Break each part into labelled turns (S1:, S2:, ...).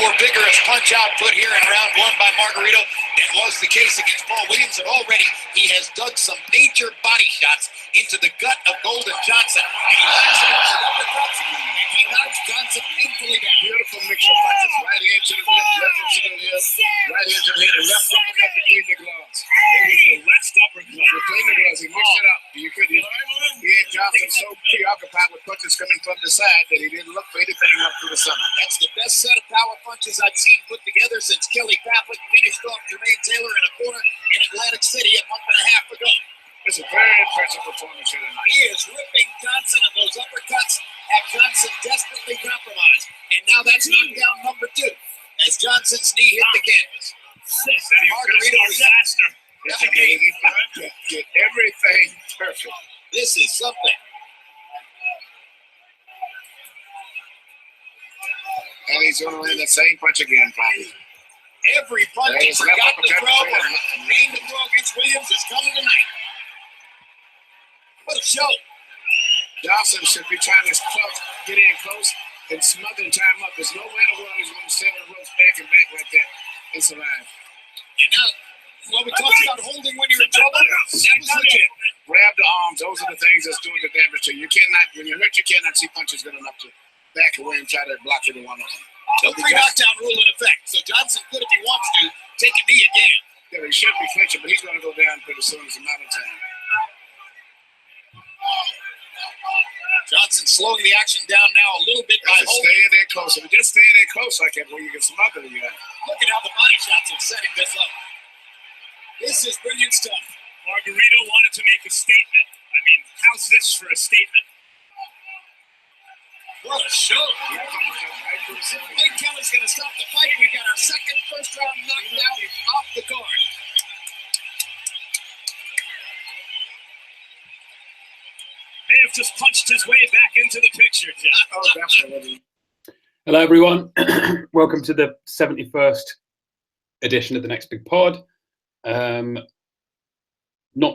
S1: more vigorous punch output here in round one by Margarito than was the case against Paul Williams, and already he has dug some major body shots into the gut of Golden Johnson. And he lines him up with uppercuts, and he knocks Johnson painfully down.
S2: Beautiful mix of punches. Right hand to the left, left to the left, right hand to the head, and left uppercut between the gloves. It was the left uppercut between the gloves. He mixed it up. You couldn't. He had Johnson so preoccupied with punches coming from the side that he didn't look for anything up to the stomach.
S1: That's the best set of power punches I've seen put together since Kelly Pavlik finished off Jermaine Taylor in a corner in Atlantic City a month and a half ago.
S2: It's a very impressive performance here tonight.
S1: He is ripping Johnson, and those uppercuts have Johnson desperately compromised. And now that's knockdown number 2 as Johnson's knee hit the canvas.
S2: Margarito disaster. Get everything perfect.
S1: This is something.
S2: And he's going to land the same punch again, probably.
S1: Every punch he's forgotten to throw or aimed to throw against Williams is coming tonight. What a show.
S2: Johnson should be trying to get in close and smother and tie him up. There's no way in the world he's going to set the ropes back and back like that and survive.
S1: And now, when we talked about holding when you're in trouble, that was legit.
S2: Grab the arms. Those are the things that's doing the damage to you. You cannot, when you're hurt, you cannot see punches good enough to back away and try to block any one of them.
S1: So 3 knockdown rule in effect. So Johnson could, if he wants to, take a knee again.
S2: Yeah, he should be flinching, but he's going to go down pretty soon as a matter of time.
S1: Johnson slowing the action down now a little bit by holding.
S2: Stay there close. If you just stay there close like that, where you can smother the guy.
S1: Look at how the body shots are setting this up. This is brilliant stuff.
S3: Margarito wanted to make a statement. I mean, how's this for a statement?
S1: What a show. Big Kelly's going to stop the fight. We got our second first-round knockdown off the card.
S3: May have just punched his way back into the picture, Jeff.
S2: Oh, definitely.
S4: Hello, everyone. Welcome to the 71st edition of the Next Big Pod. Not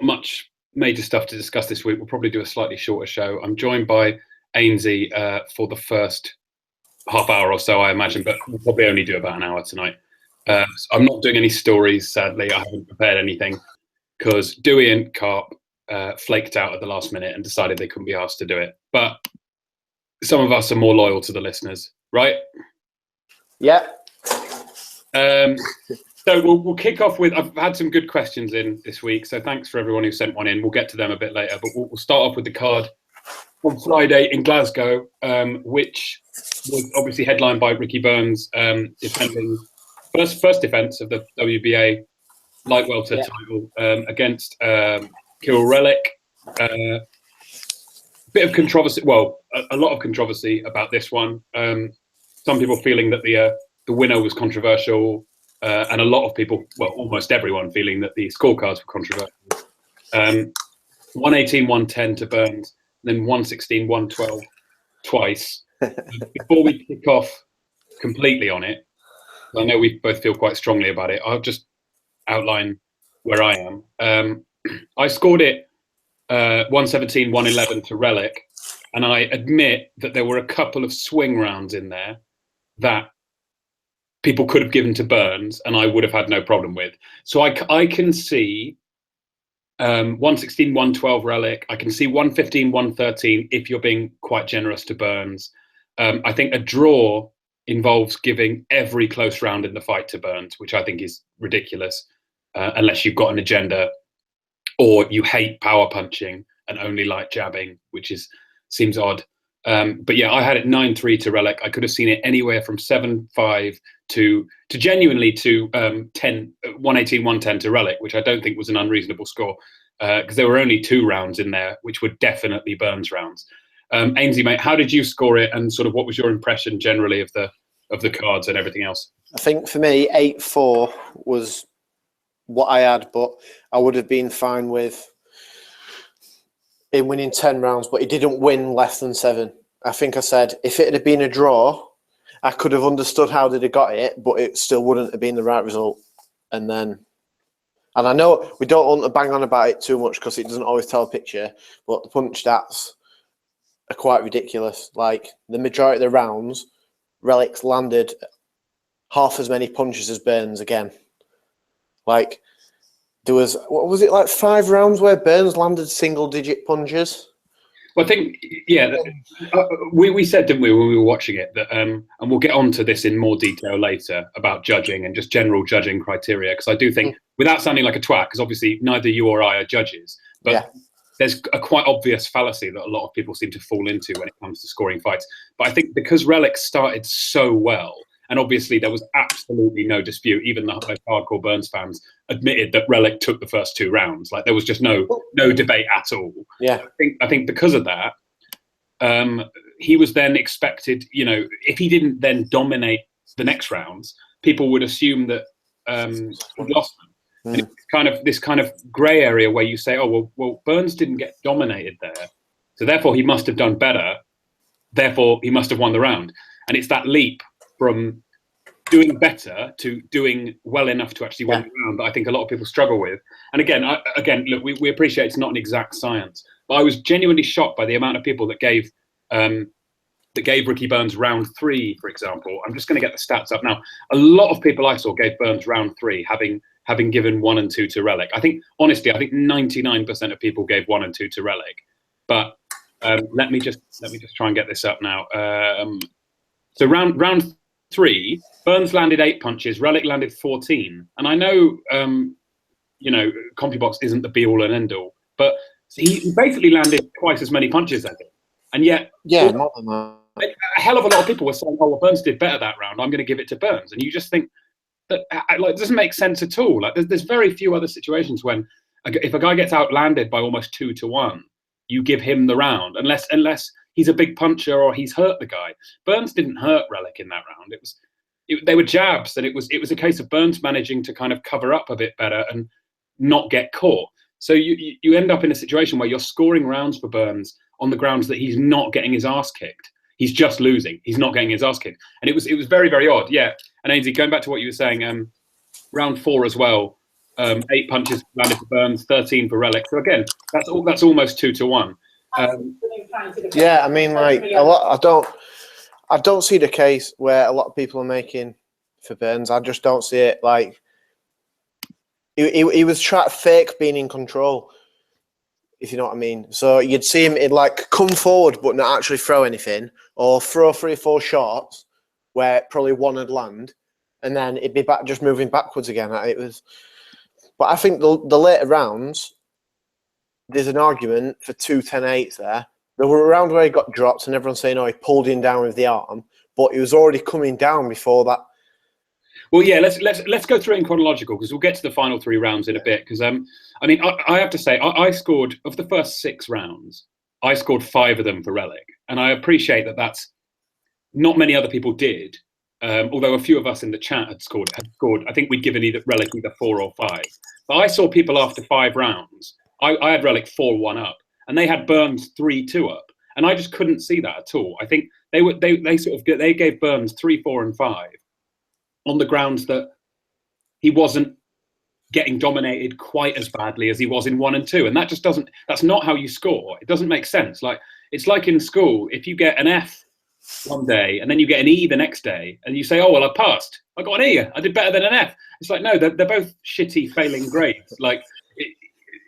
S4: much major stuff to discuss this week. We'll probably do a slightly shorter show. I'm joined by Ainsley for the first half hour or so, I imagine, but we'll probably only do about an hour tonight. I'm not doing any stories, sadly. I haven't prepared anything because Dewey and Carp flaked out at the last minute and decided they couldn't be asked to do it. But some of us are more loyal to the listeners, right?
S5: Yeah.
S4: So we'll kick off with, I've had some good questions in this week, so thanks for everyone who sent one in. We'll get to them a bit later, but we'll start off with the card on Friday in Glasgow, which was obviously headlined by Ricky Burns defending first defense of the WBA light welter title against Kiryl Relikh. Bit of controversy, well, a lot of controversy about this one. Some people feeling that the winner was controversial, and a lot of people, well, almost everyone, feeling that the scorecards were controversial. 118-110 to Burns, then 116-112 twice. Before we kick off completely on it, I know we both feel quite strongly about it. I'll just outline where I am. I scored it 117-111 to Relikh, and I admit that there were a couple of swing rounds in there that people could have given to Burns, and I would have had no problem with. So I can see 116-112 Relikh. I can see 115-113 if you're being quite generous to Burns. I think a draw involves giving every close round in the fight to Burns, which I think is ridiculous, unless you've got an agenda or you hate power punching and only like jabbing, which seems odd. But yeah, I had it 9-3 to Relikh. I could have seen it anywhere from 7-5 to genuinely to 118-110 to Relikh, which I don't think was an unreasonable score, because there were only 2 rounds in there, which were definitely Burns rounds. Ainsley, mate, how did you score it, and sort of what was your impression generally of the cards and everything else?
S5: I think for me, 8-4 was what I had, but I would have been fine with him winning 10 rounds, but he didn't win less than 7. I think I said if it had been a draw, I could have understood how they'd have got it, but it still wouldn't have been the right result. And I know we don't want to bang on about it too much because it doesn't always tell a picture, but the punch stats are quite ridiculous. Like the majority of the rounds, Relics landed half as many punches as Burns again. Like, there was, what was it, like 5 rounds where Burns landed single-digit punches?
S4: Well, I think, yeah, we said, didn't we, when we were watching it, that, and we'll get onto this in more detail later about judging and just general judging criteria, because I do think, without sounding like a twat, because obviously neither you or I are judges, but there's a quite obvious fallacy that a lot of people seem to fall into when it comes to scoring fights. But I think because Relikh started so well, and obviously there was absolutely no dispute, even the most hardcore Burns fans admitted that Relikh took the first 2 rounds. Like, there was just no debate at all.
S5: Yeah.
S4: I think because of that, he was then expected, you know, if he didn't then dominate the next rounds, people would assume that he'd lost them. And it's this kind of grey area where you say, oh, well, Burns didn't get dominated there, so therefore he must have done better, therefore he must have won the round. And it's that leap from doing better to doing well enough to actually win the round that I think a lot of people struggle with. And again, look, we appreciate it's not an exact science, but I was genuinely shocked by the amount of people that gave Ricky Burns round 3, for example. I'm just going to get the stats up now. A lot of people I saw gave Burns round 3, having given 1 and 2 to Relikh. I think, honestly, 99% of people gave 1 and 2 to Relikh. But let me just try and get this up now. So round 3, Burns landed 8 punches, Relikh landed 14. And I know, you know, CompuBox isn't the be-all and end-all, but he basically landed twice as many punches as him. And yet,
S5: more than that.
S4: A hell of a lot of people were saying, oh, well, Burns did better that round, I'm going to give it to Burns. And you just think that, like, it doesn't make sense at all. Like, there's very few other situations when, if a guy gets outlanded by almost 2 to 1, you give him the round, unless he's a big puncher or he's hurt the guy. Burns didn't hurt Relikh in that round. They were jabs, and it was a case of Burns managing to kind of cover up a bit better and not get caught. So you end up in a situation where you're scoring rounds for Burns on the grounds that he's not getting his ass kicked. He's just losing. He's not getting his ass kicked. And it was very, very odd. Yeah. And Ainsley, going back to what you were saying, round 4 as well, 8 punches landed for Burns, 13 for Relikh. So again, that's almost 2 to 1.
S5: Yeah, I mean, like, a lot. I don't see the case where a lot of people are making for Burns. I just don't see it. Like, he was trying to fake being in control, if you know what I mean. So you'd see him, he'd like come forward but not actually throw anything, or throw 3 or 4 shots where probably one would land, and then it'd be back just moving backwards again. It was, but I think the later rounds, there's an argument for 2 10-8s there. There were a round where he got dropped, and everyone's saying, "Oh, he pulled him down with the arm," but he was already coming down before that.
S4: Well, yeah, let's go through it in chronological, because we'll get to the final 3 rounds in a bit. Because I mean, I have to say, I scored, of the first 6 rounds, I scored 5 of them for Relikh, and I appreciate that. That's not many other people did. Although a few of us in the chat had scored. I think we'd given Relikh either 4 or 5. But I saw people after 5 rounds. I had Relikh 4-1 up, and they had Burns 3-2 up, and I just couldn't see that at all. I think they gave Burns 3, 4, and 5 on the grounds that he wasn't getting dominated quite as badly as he was in 1 and 2, and that's not how you score. It doesn't make sense. Like, it's like in school, if you get an F one day and then you get an E the next day, and you say, oh, well, I passed, I got an E, I did better than an F. It's like, no, they're both shitty failing grades. Like,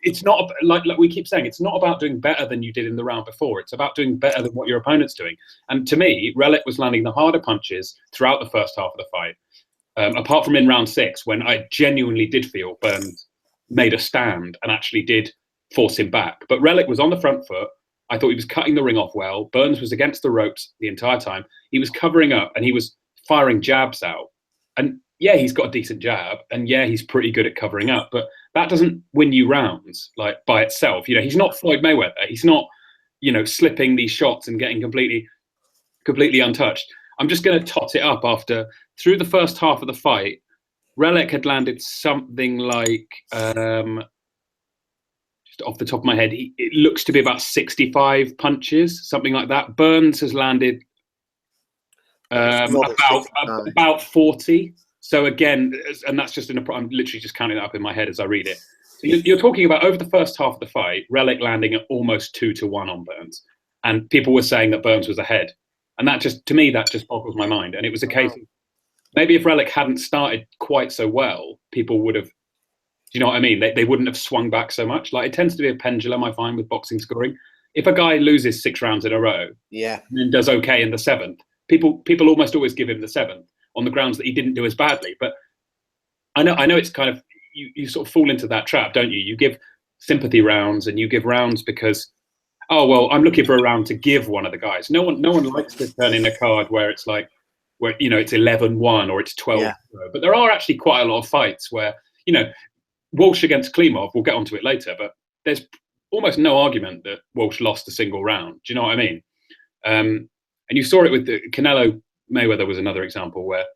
S4: it's not, like we keep saying, it's not about doing better than you did in the round before. It's about doing better than what your opponent's doing. And to me, Relikh was landing the harder punches throughout the first half of the fight, apart from in round 6, when I genuinely did feel Burns made a stand and actually did force him back. But Relikh was on the front foot. I thought he was cutting the ring off well. Burns was against the ropes the entire time. He was covering up, and he was firing jabs out. And yeah, he's got a decent jab, and yeah, he's pretty good at covering up, but that doesn't win you rounds, like, by itself. You know, he's not Floyd Mayweather. He's not, you know, slipping these shots and getting completely untouched. I'm just going to tot it up after, through the first half of the fight, Relikh had landed something like, just off the top of my head, it looks to be about 65 punches, something like that. Burns has landed about 40. So again, and that's just I'm literally just counting it up in my head as I read it. So you're talking about, over the first half of the fight, Relikh landing at almost 2 to 1 on Burns, and people were saying that Burns was ahead, and that just, to me, that just boggles my mind. And it was a case of maybe if Relikh hadn't started quite so well, people would have. Do you know what I mean? They wouldn't have swung back so much. Like, it tends to be a pendulum, I find, with boxing scoring. If a guy loses 6 rounds in a row, and then does okay in the 7th, people almost always give him the 7th on the grounds that he didn't do as badly. But I know it's kind of, you sort of fall into that trap, don't you? You give sympathy rounds, and you give rounds because, oh well, I'm looking for a round to give one of the guys. No one likes to turn in a card where it's like, where, you know, it's 11-1 or it's 12-0. But there are actually quite a lot of fights where, you know, Walsh against Klimov, we'll get onto it later, but there's almost no argument that Walsh lost a single round. Do you know what I mean? And you saw it with the Canelo Mayweather was another example where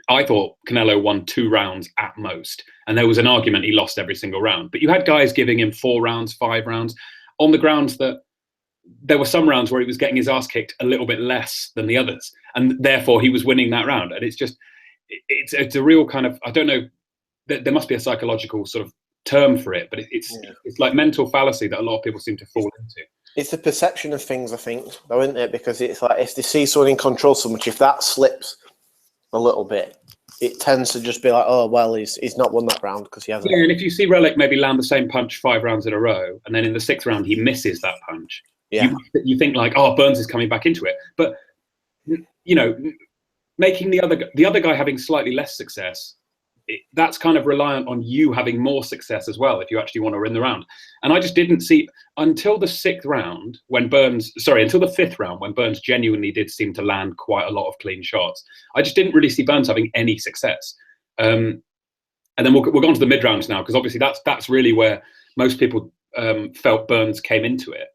S4: I thought Canelo won 2 rounds at most, and there was an argument he lost every single round. But you had guys giving him 4 rounds, 5 rounds, on the grounds that there were some rounds where he was getting his ass kicked a little bit less than the others, and therefore he was winning that round. And it's just, it's a real kind of, I don't know, there must be a psychological sort of term for it, but it's like mental fallacy that a lot of people seem to fall into.
S5: It's the perception of things, I think, though, isn't it? Because it's like, if they see someone in control so much, if that slips a little bit, it tends to just be like, oh well, he's not won that round because he hasn't.
S4: Yeah, and if you see Relikh maybe land the same punch 5 rounds in a row, and then in the 6th round he misses that punch, you think like, oh, Burns is coming back into it. But you know, making the other guy having slightly less success, that's kind of reliant on you having more success as well if you actually want to win the round. And I just didn't see until the 6th round when until the 5th round when Burns genuinely did seem to land quite a lot of clean shots. I just didn't really see Burns having any success. And then we'll go on to the mid rounds now, because obviously that's really where most people felt Burns came into it.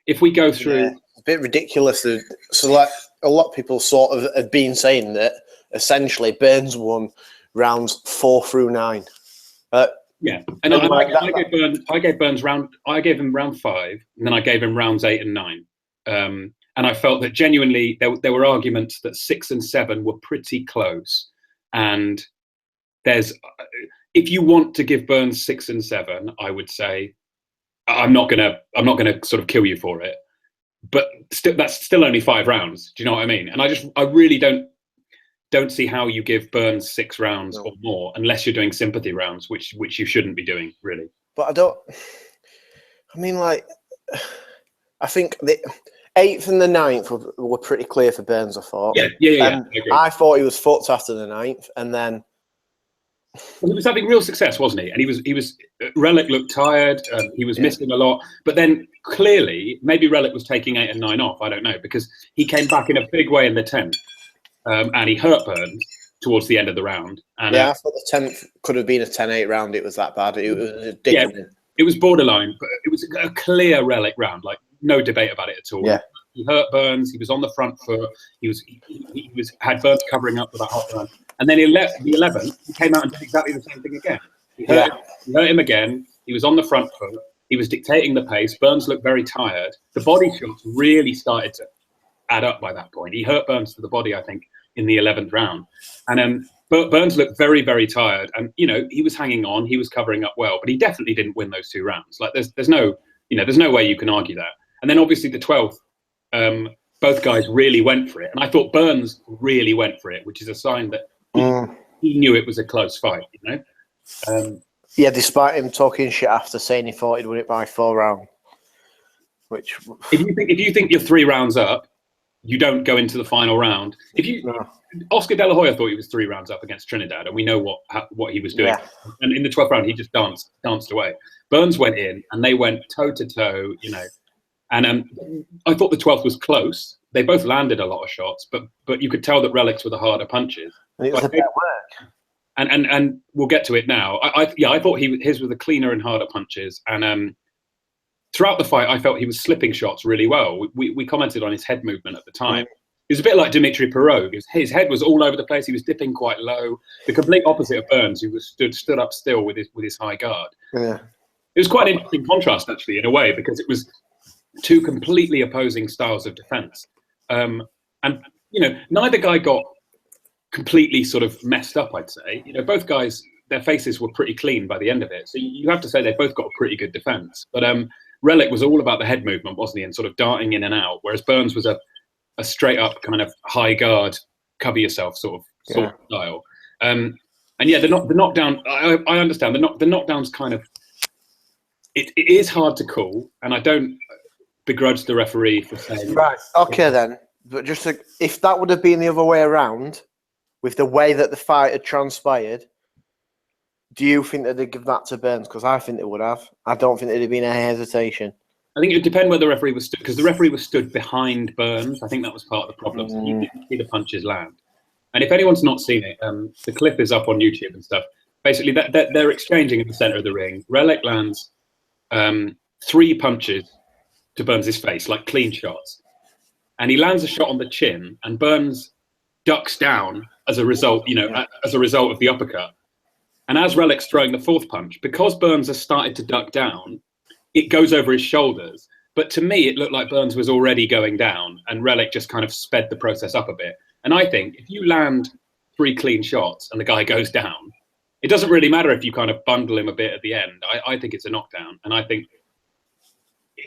S4: If we go through,
S5: a bit ridiculous. So like a lot of people sort of have been saying that essentially Burns won rounds 4 through 9.
S4: Yeah, and I gave him round 5, and then I gave him rounds 8 and 9. And I felt that genuinely there were arguments that 6 and 7 were pretty close. And if you want to give Burns 6 and 7, I would say I'm not gonna sort of kill you for it. But that's still only 5 rounds. Do you know what I mean? And I really don't see how you give Burns 6 rounds or more unless you're doing sympathy rounds, which you shouldn't be doing, really.
S5: But I think the 8th and the 9th were pretty clear for Burns, I thought.
S4: Yeah.
S5: I thought he was fucked after the 9th, and then
S4: he was having real success, wasn't he? And he was Relikh looked tired. He was missing a lot. But then clearly, maybe Relikh was taking 8 and 9 off. I don't know, because he came back in a big way in the 10th. And he hurt Burns towards the end of the round. And,
S5: I thought the 10th could have been a 10-8 round. It was that bad. It was
S4: it was borderline, but it was a clear Relikh round, like no debate about it at all.
S5: Yeah.
S4: He hurt Burns. He was on the front foot. He had Burns covering up for that hot run. And then the 11th, he came out and did exactly the same thing again. He hurt him again. He was on the front foot. He was dictating the pace. Burns looked very tired. The body shots really started to add up by that point. He hurt Burns to the body, I think, in the 11th round. And Burns looked very, very tired. And, you know, he was hanging on. He was covering up well. But he definitely didn't win those 2 rounds. Like, there's no way you can argue that. And then, obviously, the 12th, both guys really went for it. And I thought Burns really went for it, which is a sign that he knew it was a close fight, you know?
S5: Despite him talking shit after saying he thought he'd win it by 4 rounds. Which,
S4: if you think you're 3 rounds up, you don't go into the final round. Oscar De La Hoya thought he was 3 rounds up against Trinidad, and we know what he was doing. Yeah. And in the 12th round, he just danced away. Burns went in, and they went toe to toe, you know. And I thought the 12th was close. They both landed a lot of shots, but you could tell that Relics were the harder punches.
S5: And it was a bit of work.
S4: And we'll get to it now. I thought his were the cleaner and harder punches. And throughout the fight, I felt he was slipping shots really well. We commented on his head movement at the time. He was a bit like Dimitri Pirog. His head was all over the place. He was dipping quite low. The complete opposite of Burns, who was stood up still with his high guard. Yeah. It was quite an interesting contrast, actually, in a way, because it was 2 completely opposing styles of defense. And, you know, neither guy got completely sort of messed up, I'd say. You know, both guys, their faces were pretty clean by the end of it. So you have to say they both got a pretty good defense. But Relikh was all about the head movement, wasn't he? And sort of darting in and out, whereas Burns was a straight up kind of high guard cover yourself sort of style. And yeah, the knockdown. I understand the knockdown's kind of. It is hard to call, and I don't begrudge the referee for saying.
S5: Right. Okay then, but just if that would have been the other way around, with the way that the fight had transpired, do you think that they'd give that to Burns? Because I think they would have. I don't think there'd have been a hesitation.
S4: I think it would depend where the referee was stood, because the referee was stood behind Burns. I think that was part of the problem. So you didn't see the punches land. And if anyone's not seen it, the clip is up on YouTube and stuff. Basically, they're exchanging in the center of the ring. Relikh lands 3 punches to Burns' face, like clean shots. And he lands a shot on the chin, and Burns ducks down as a result, as a result of the uppercut. And as Relikh's throwing the 4th punch, because Burns has started to duck down, it goes over his shoulders. But to me, it looked like Burns was already going down, and Relikh just kind of sped the process up a bit. And I think if you land 3 clean shots and the guy goes down, it doesn't really matter if you kind of bundle him a bit at the end. I think it's a knockdown. And I think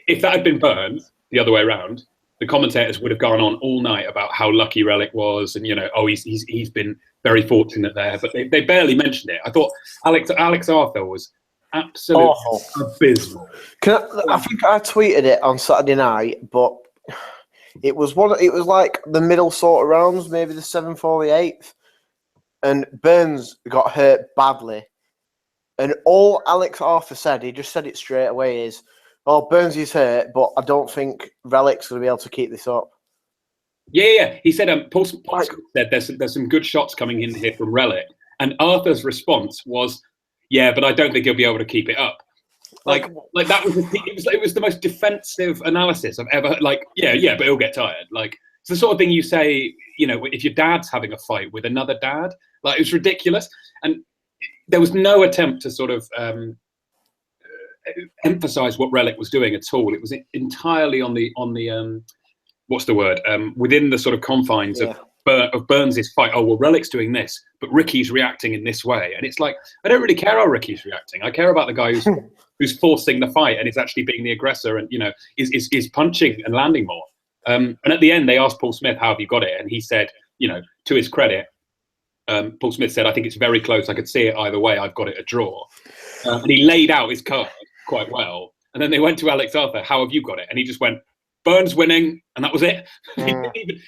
S4: if that had been Burns the other way around, the commentators would have gone on all night about how lucky Relikh was, and he's been very fortunate there. But they barely mentioned it. I thought Alex Arthur was absolutely abysmal.
S5: I think I tweeted it on Saturday night, but it was like the middle sort of rounds, maybe the 7th or the 8th, and Burns got hurt badly. And all Alex Arthur said, he just said it straight away, is, "Oh, Burns is hurt, but I don't think Relikh's going to be able to keep this up."
S4: Yeah. He said, Paul said there's some good shots coming in here from Relikh, and Arthur's response was, "Yeah, but I don't think he'll be able to keep it up." Like that was it was the most defensive analysis I've ever. Like, yeah, but he'll get tired. Like, it's the sort of thing you say, if your dad's having a fight with another dad. Like, it was ridiculous, and there was no attempt to sort of emphasize what Relikh was doing at all. It was entirely on the what's the word? Within the sort of confines of Burns' fight. Oh, well, Relikh's doing this, but Ricky's reacting in this way. And it's like, I don't really care how Ricky's reacting. I care about the guy who's forcing the fight and is actually being the aggressor and, is punching and landing more. And at the end, they asked Paul Smith, "How have you got it?" And he said, to his credit, Paul Smith said, "I think it's very close. I could see it either way. I've got it a draw." And he laid out his card quite well. And then they went to Alex Arthur, "How have you got it?" And he just went, "Burns winning," and that was it. He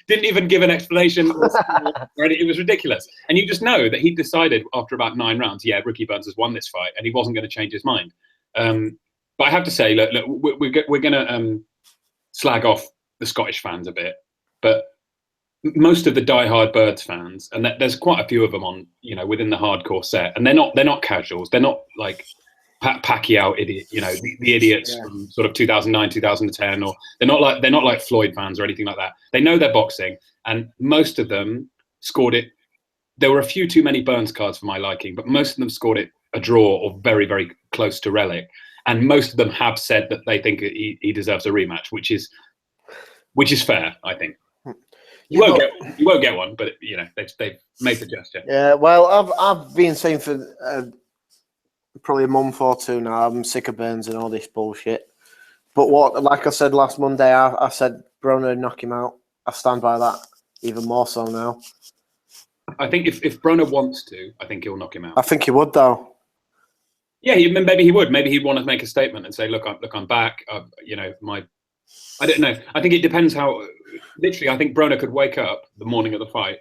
S4: didn't even give an explanation. It was ridiculous. And you just know that he decided after about 9 rounds, Ricky Burns has won this fight, and he wasn't going to change his mind. But I have to say, look, we're going to slag off the Scottish fans a bit, but most of the diehard Birds fans, and there's quite a few of them on, within the hardcore set, and they're not casuals. They're not like Pacquiao idiot, the idiots from sort of 2009, 2010, or they're not like Floyd fans or anything like that. They know their boxing, and most of them scored it. There were a few too many Burns cards for my liking, but most of them scored it a draw or very, very close to Relikh. And most of them have said that they think he deserves a rematch, which is fair, I think. You won't get one, but they've made the gesture.
S5: Yeah, well, I've been saying for probably a month or 2 now, I'm sick of Burns and all this bullshit. But like I said last Monday, I said Broner would knock him out. I stand by that even more so now.
S4: I think if Broner wants to, I think he'll knock him out.
S5: I think he would, though.
S4: Yeah, maybe he would. Maybe he'd want to make a statement and say, "Look, I'm back. I don't know. I think it depends how. Literally, I think Broner could wake up the morning of the fight,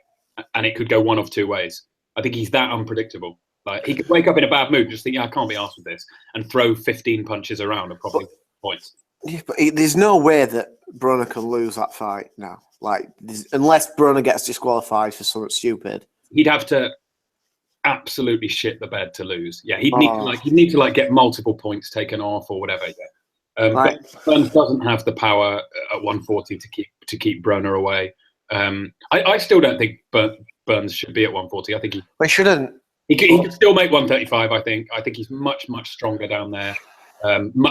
S4: and it could go one of 2 ways. I think he's that unpredictable. Like, he could wake up in a bad mood, just think, "I can't be arsed with this," and throw 15 punches around and probably points.
S5: Yeah, but there's no way that Broner can lose that fight now. Like, unless Broner gets disqualified for something stupid,
S4: he'd have to absolutely shit the bed to lose. Yeah, he'd need to get multiple points taken off or whatever. Yeah. But Burns doesn't have the power at 140 to keep Broner away. I still don't think Burns should be at 140. I think he
S5: shouldn't.
S4: He could still make 135. I think he's much stronger down there.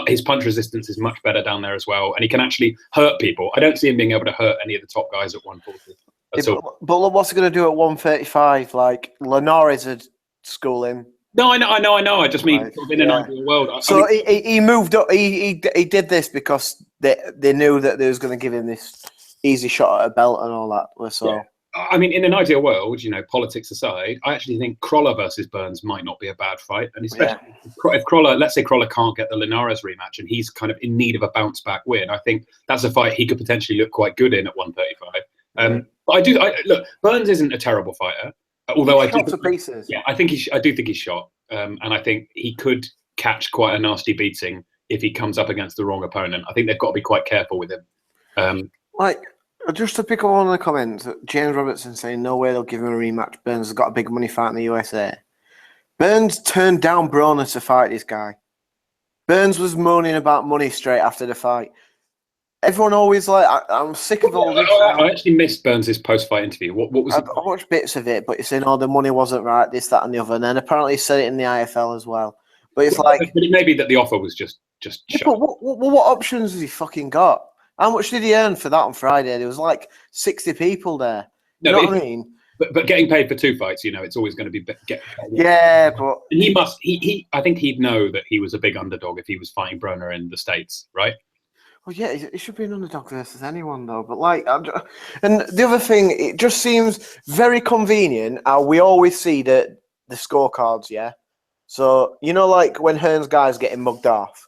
S4: His punch resistance is much better down there as well, and he can actually hurt people. I don't see him being able to hurt any of the top guys at 140.
S5: But look, what's he going to do at 135? Like, Linares would school him.
S4: No, I know. I just mean in an ideal world.
S5: He moved up. He did this because they knew that they was going to give him this easy shot at a belt and all that. So
S4: I mean, in an ideal world, politics aside, I actually think Crolla versus Burns might not be a bad fight. And especially if Crolla, let's say Crolla can't get the Linares rematch and he's kind of in need of a bounce back win, I think that's a fight he could potentially look quite good in at 135. But look, Burns isn't a terrible fighter, although I do.
S5: Pieces.
S4: Yeah, I do think he's shot, and I think he could catch quite a nasty beating if he comes up against the wrong opponent. I think they've got to be quite careful with him.
S5: Just to pick up on the comments, James Robertson saying no way they'll give him a rematch. Burns has got a big money fight in the USA. Burns turned down Broner to fight this guy. Burns was moaning about money straight after the fight. Everyone always I'm sick of all this.
S4: I actually missed Burns' post-fight interview. What was it?
S5: I watched bits of it, but he's saying, the money wasn't right, this, that, and the other. And then apparently he said it in the IFL as well. But it's
S4: but it may be that the offer was just shut.
S5: But what options has he fucking got? How much did he earn for that on Friday? There was 60 people there. You know what I mean?
S4: But getting paid for 2 fights, it's always going to be
S5: Yeah, but
S4: and he must. I think he'd know that he was a big underdog if he was fighting Broner in the States, right?
S5: Well, yeah, it should be an underdog versus anyone, though. But and the other thing, it just seems very convenient how we always see the scorecards. Yeah, so when Hearn's guys getting mugged off,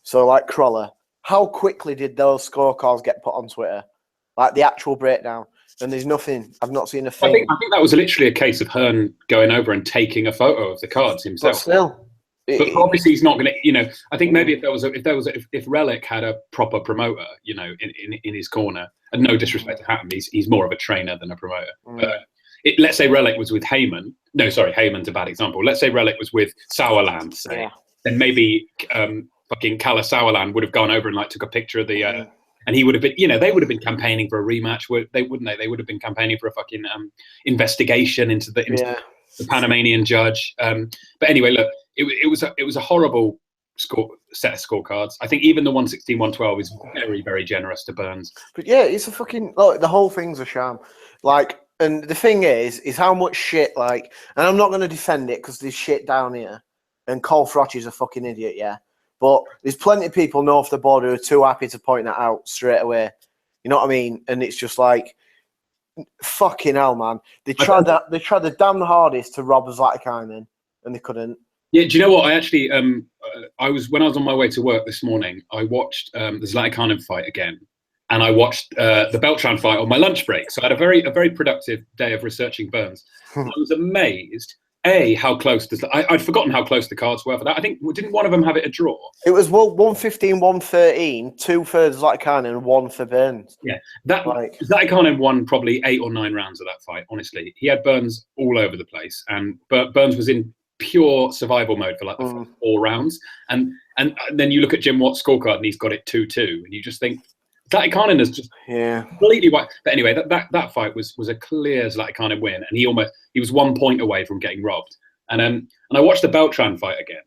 S5: so Crolla. How quickly did those scorecards get put on Twitter? The actual breakdown. And there's nothing. I've not seen a thing.
S4: I think that was literally a case of Hearn going over and taking a photo of the cards himself.
S5: But still.
S4: But obviously he's not going to, I think maybe if Relikh had a proper promoter, in his corner, and no disrespect to Hatton, he's more of a trainer than a promoter. But let's say Relikh was with Heyman. No, sorry, Heyman's a bad example. Let's say Relikh was with Sauerland, then maybe fucking Kala Sauerland would have gone over and took a picture of the and he would have been they would have been campaigning for a rematch, they would have been campaigning for a fucking investigation into the Panamanian judge. But anyway, look, it was a horrible set of scorecards. I think even the 116 112 is very, very generous to Burns.
S5: But yeah, it's a fucking the whole thing's a sham. And the thing is how much shit and I'm not going to defend it because there's shit down here and Cole Frotch is a fucking idiot, yeah. But there's plenty of people north of the border who are too happy to point that out straight away. You know what I mean? And it's just fucking hell, man. They tried the damn hardest to rob Zlatikainen, and they couldn't.
S4: Yeah, do you know what? I actually, when I was on my way to work this morning, I watched the Zlatikainen fight again, and I watched the Beltran fight on my lunch break. So I had a very productive day of researching Burns. I was amazed. How close I'd forgotten how close the cards were for that. I think didn't one of them have it a draw?
S5: It was 115, 113, 2 for Zlatikainen and 1 for Burns.
S4: Yeah, Zlatikainen won probably 8 or 9 rounds of that fight. Honestly, he had Burns all over the place, and Burns was in pure survival mode for the first 4 rounds. And then you look at Jim Watt's scorecard, and he's got it 2-2, and you just think Zlatikainen is just completely white. But anyway, that fight was a clear Zlatikainen win, and he was 1 point away from getting robbed. And I watched the Beltran fight again,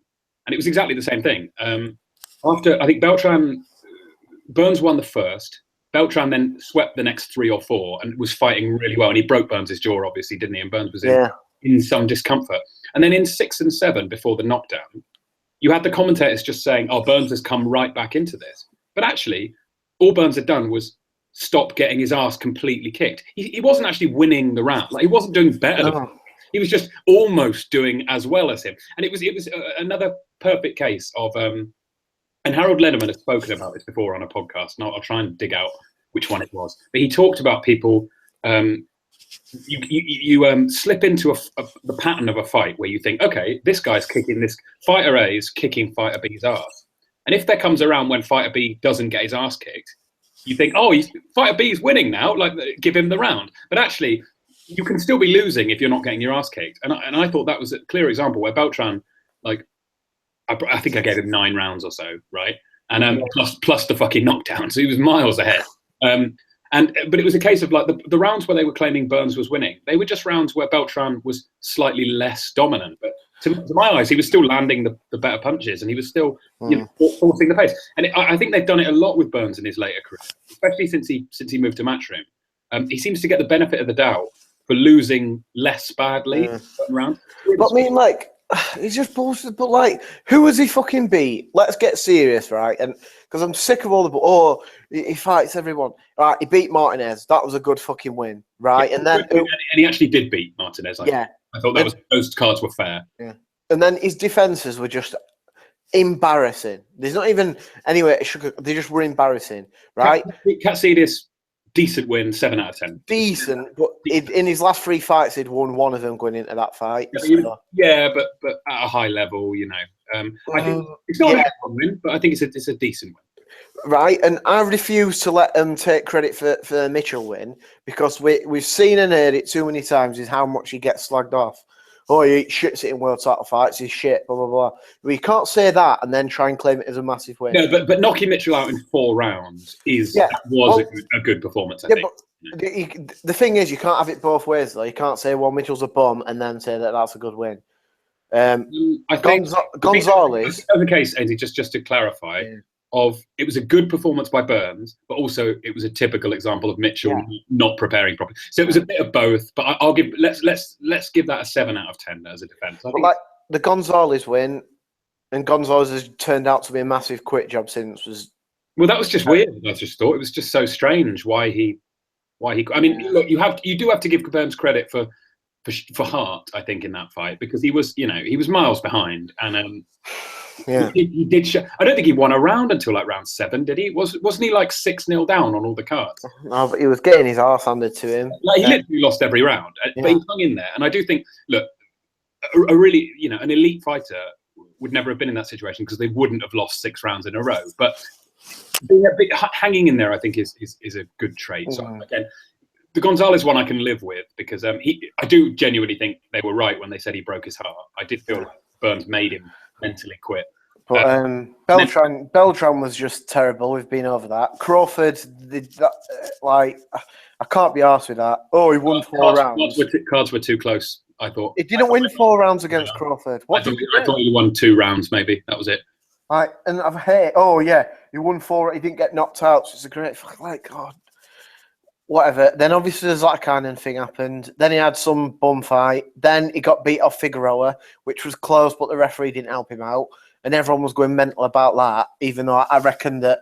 S4: and it was exactly the same thing. After I think Burns won the first, Beltran then swept the next 3 or 4 and was fighting really well, and he broke Burns' jaw, obviously, didn't he? And Burns was in some discomfort. And then in 6 and 7 before the knockdown, you had the commentators just saying, "Oh, Burns has come right back into this," but actually, all Burns had done was stop getting his ass completely kicked. He wasn't actually winning the round. He wasn't doing better. No. He was just almost doing as well as him. And it was another perfect case of. And Harold Lederman has spoken about this before on a podcast, and I'll try and dig out which one it was. But he talked about people. You slip into the pattern of a fight where you think, okay, this guy's kicking this fighter A is kicking fighter B's ass. And if there comes around when fighter B doesn't get his ass kicked, you think, oh, fighter B is winning now, give him the round. But actually, you can still be losing if you're not getting your ass kicked. And I thought that was a clear example where Beltran, I think I gave him 9 rounds or so, right? And plus the fucking knockdown, so he was miles ahead. But it was a case of the rounds where they were claiming Burns was winning, they were just rounds where Beltran was slightly less dominant. But to my eyes, he was still landing the better punches, and he was still forcing the pace. And I think they've done it a lot with Burns in his later career, especially since he moved to Matchroom. He seems to get the benefit of the doubt for losing less badly round.
S5: But I mean, He's just bullshit. But like, who has he fucking beat? Let's get serious, right? And because I'm sick of all the he fights everyone. Right, he beat Martinez. That was a good fucking win, right?
S4: Yeah,
S5: and then
S4: he actually did beat Martinez.
S5: Yeah.
S4: I thought those cards were fair.
S5: Yeah. And then his defenses were just embarrassing. There's not even anyway. They just were embarrassing, right?
S4: Katsidis, decent win, 7 out of 10.
S5: Decent, but in his last 3 fights, he'd won one of them going into that fight.
S4: Yeah, but at a high level, you know. I think it's not a win, but I think it's a decent win.
S5: Right, and I refuse to let them take credit for the Mitchell win because we've seen and heard it too many times is how much he gets slagged off. Oh, he shits it in world title fights, he's shit, blah, blah, blah. We can't say that and then try and claim it as a massive win.
S4: No, but knocking Mitchell out in 4 rounds was a good performance, I think.
S5: But the thing is, you can't have it both ways, though. You can't say, well, Mitchell's a bum and then say that that's a good win.
S4: I think
S5: Gonzalez...
S4: the case, Andy, just to clarify, it was a good performance by Burns, but also it was a typical example of Mitchell not preparing properly. So it was a bit of both, but I'll give let's give that a 7 out of 10 as a defense. I think
S5: like the Gonzalez win, and Gonzalez has turned out to be a massive quit job since.
S4: That was just weird. I just thought it was just so strange why he. I mean, look, you do have to give Burns credit for heart, I think, in that fight because he was miles behind and. He did. I don't think he won a round until like round 7, did he? Wasn't he like 6-0 down on all the cards?
S5: No, but he was getting his arse handed to him.
S4: Like he literally lost every round, but he hung in there. And I do think, look, a really, an elite fighter would never have been in that situation because they wouldn't have lost 6 rounds in a row. But hanging in there, I think, is a good trait. So again, the Gonzalez one I can live with because I do genuinely think they were right when they said he broke his heart. I did feel like Burns made him mentally quit.
S5: But Beltran was just terrible. We've been over that. Crawford, I can't be arsed with that. Oh, he won 4 rounds.
S4: Cards were too close, I thought.
S5: He didn't win 4 rounds against Crawford.
S4: I thought he won 2 rounds, maybe. That was it.
S5: And I've heard, he won 4. He didn't get knocked out. So it's a great, God. Whatever. Then obviously the Zlatanin thing happened. Then he had some bum fight. Then he got beat off Figueroa, which was close, but the referee didn't help him out. And everyone was going mental about that, even though I reckon that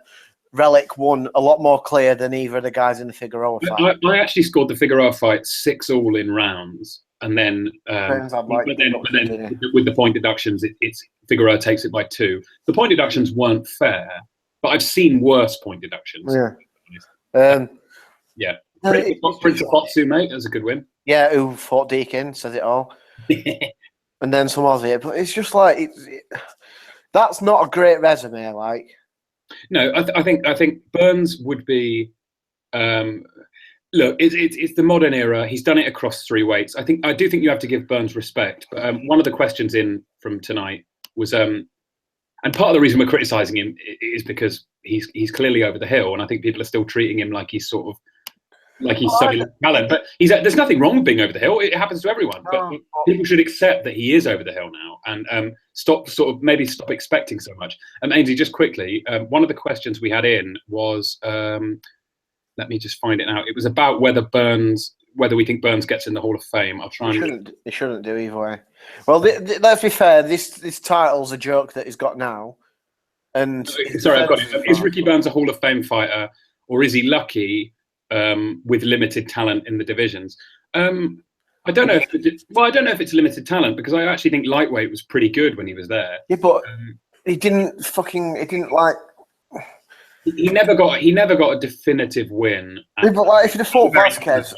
S5: Relikh won a lot more clear than either of the guys in the Figueroa fight.
S4: I actually scored the Figueroa fight 6-all in rounds. And then, with the point deductions, it's Figueroa takes it by 2. The point deductions weren't fair, but I've seen worse point deductions.
S5: Yeah.
S4: Prince of Potsu, mate, that was a good win.
S5: Yeah, who fought Deakin, says it all. And then some Aussie. But it's just like, that's not a great resume, like.
S4: No, I think Burns would be, look, it's the modern era. He's done it across 3 weights. I do think you have to give Burns respect. But one of the questions in from tonight was, and part of the reason we're criticising him is because he's clearly over the hill, and I think people are still treating him like he's sort of subbing talent. But there's nothing wrong with being over the hill. It happens to everyone. But people should accept that he is over the hill now, and stop expecting so much. Ainsley, just quickly, one of the questions we had in was, let me just find it now. It was about whether we think Burns gets in the Hall of Fame. I'll try and.
S5: He shouldn't do either way. Well, let's be fair. This title's a joke that he's got now. And
S4: sorry, I've got it. Is Ricky Burns a Hall of Fame fighter, or is he lucky with limited talent in the divisions? I don't know. I don't know if it's limited talent because I actually think lightweight was pretty good when he was there.
S5: Yeah, but he didn't like.
S4: He never got a definitive win.
S5: Yeah, but like if he'd have fought Vasquez,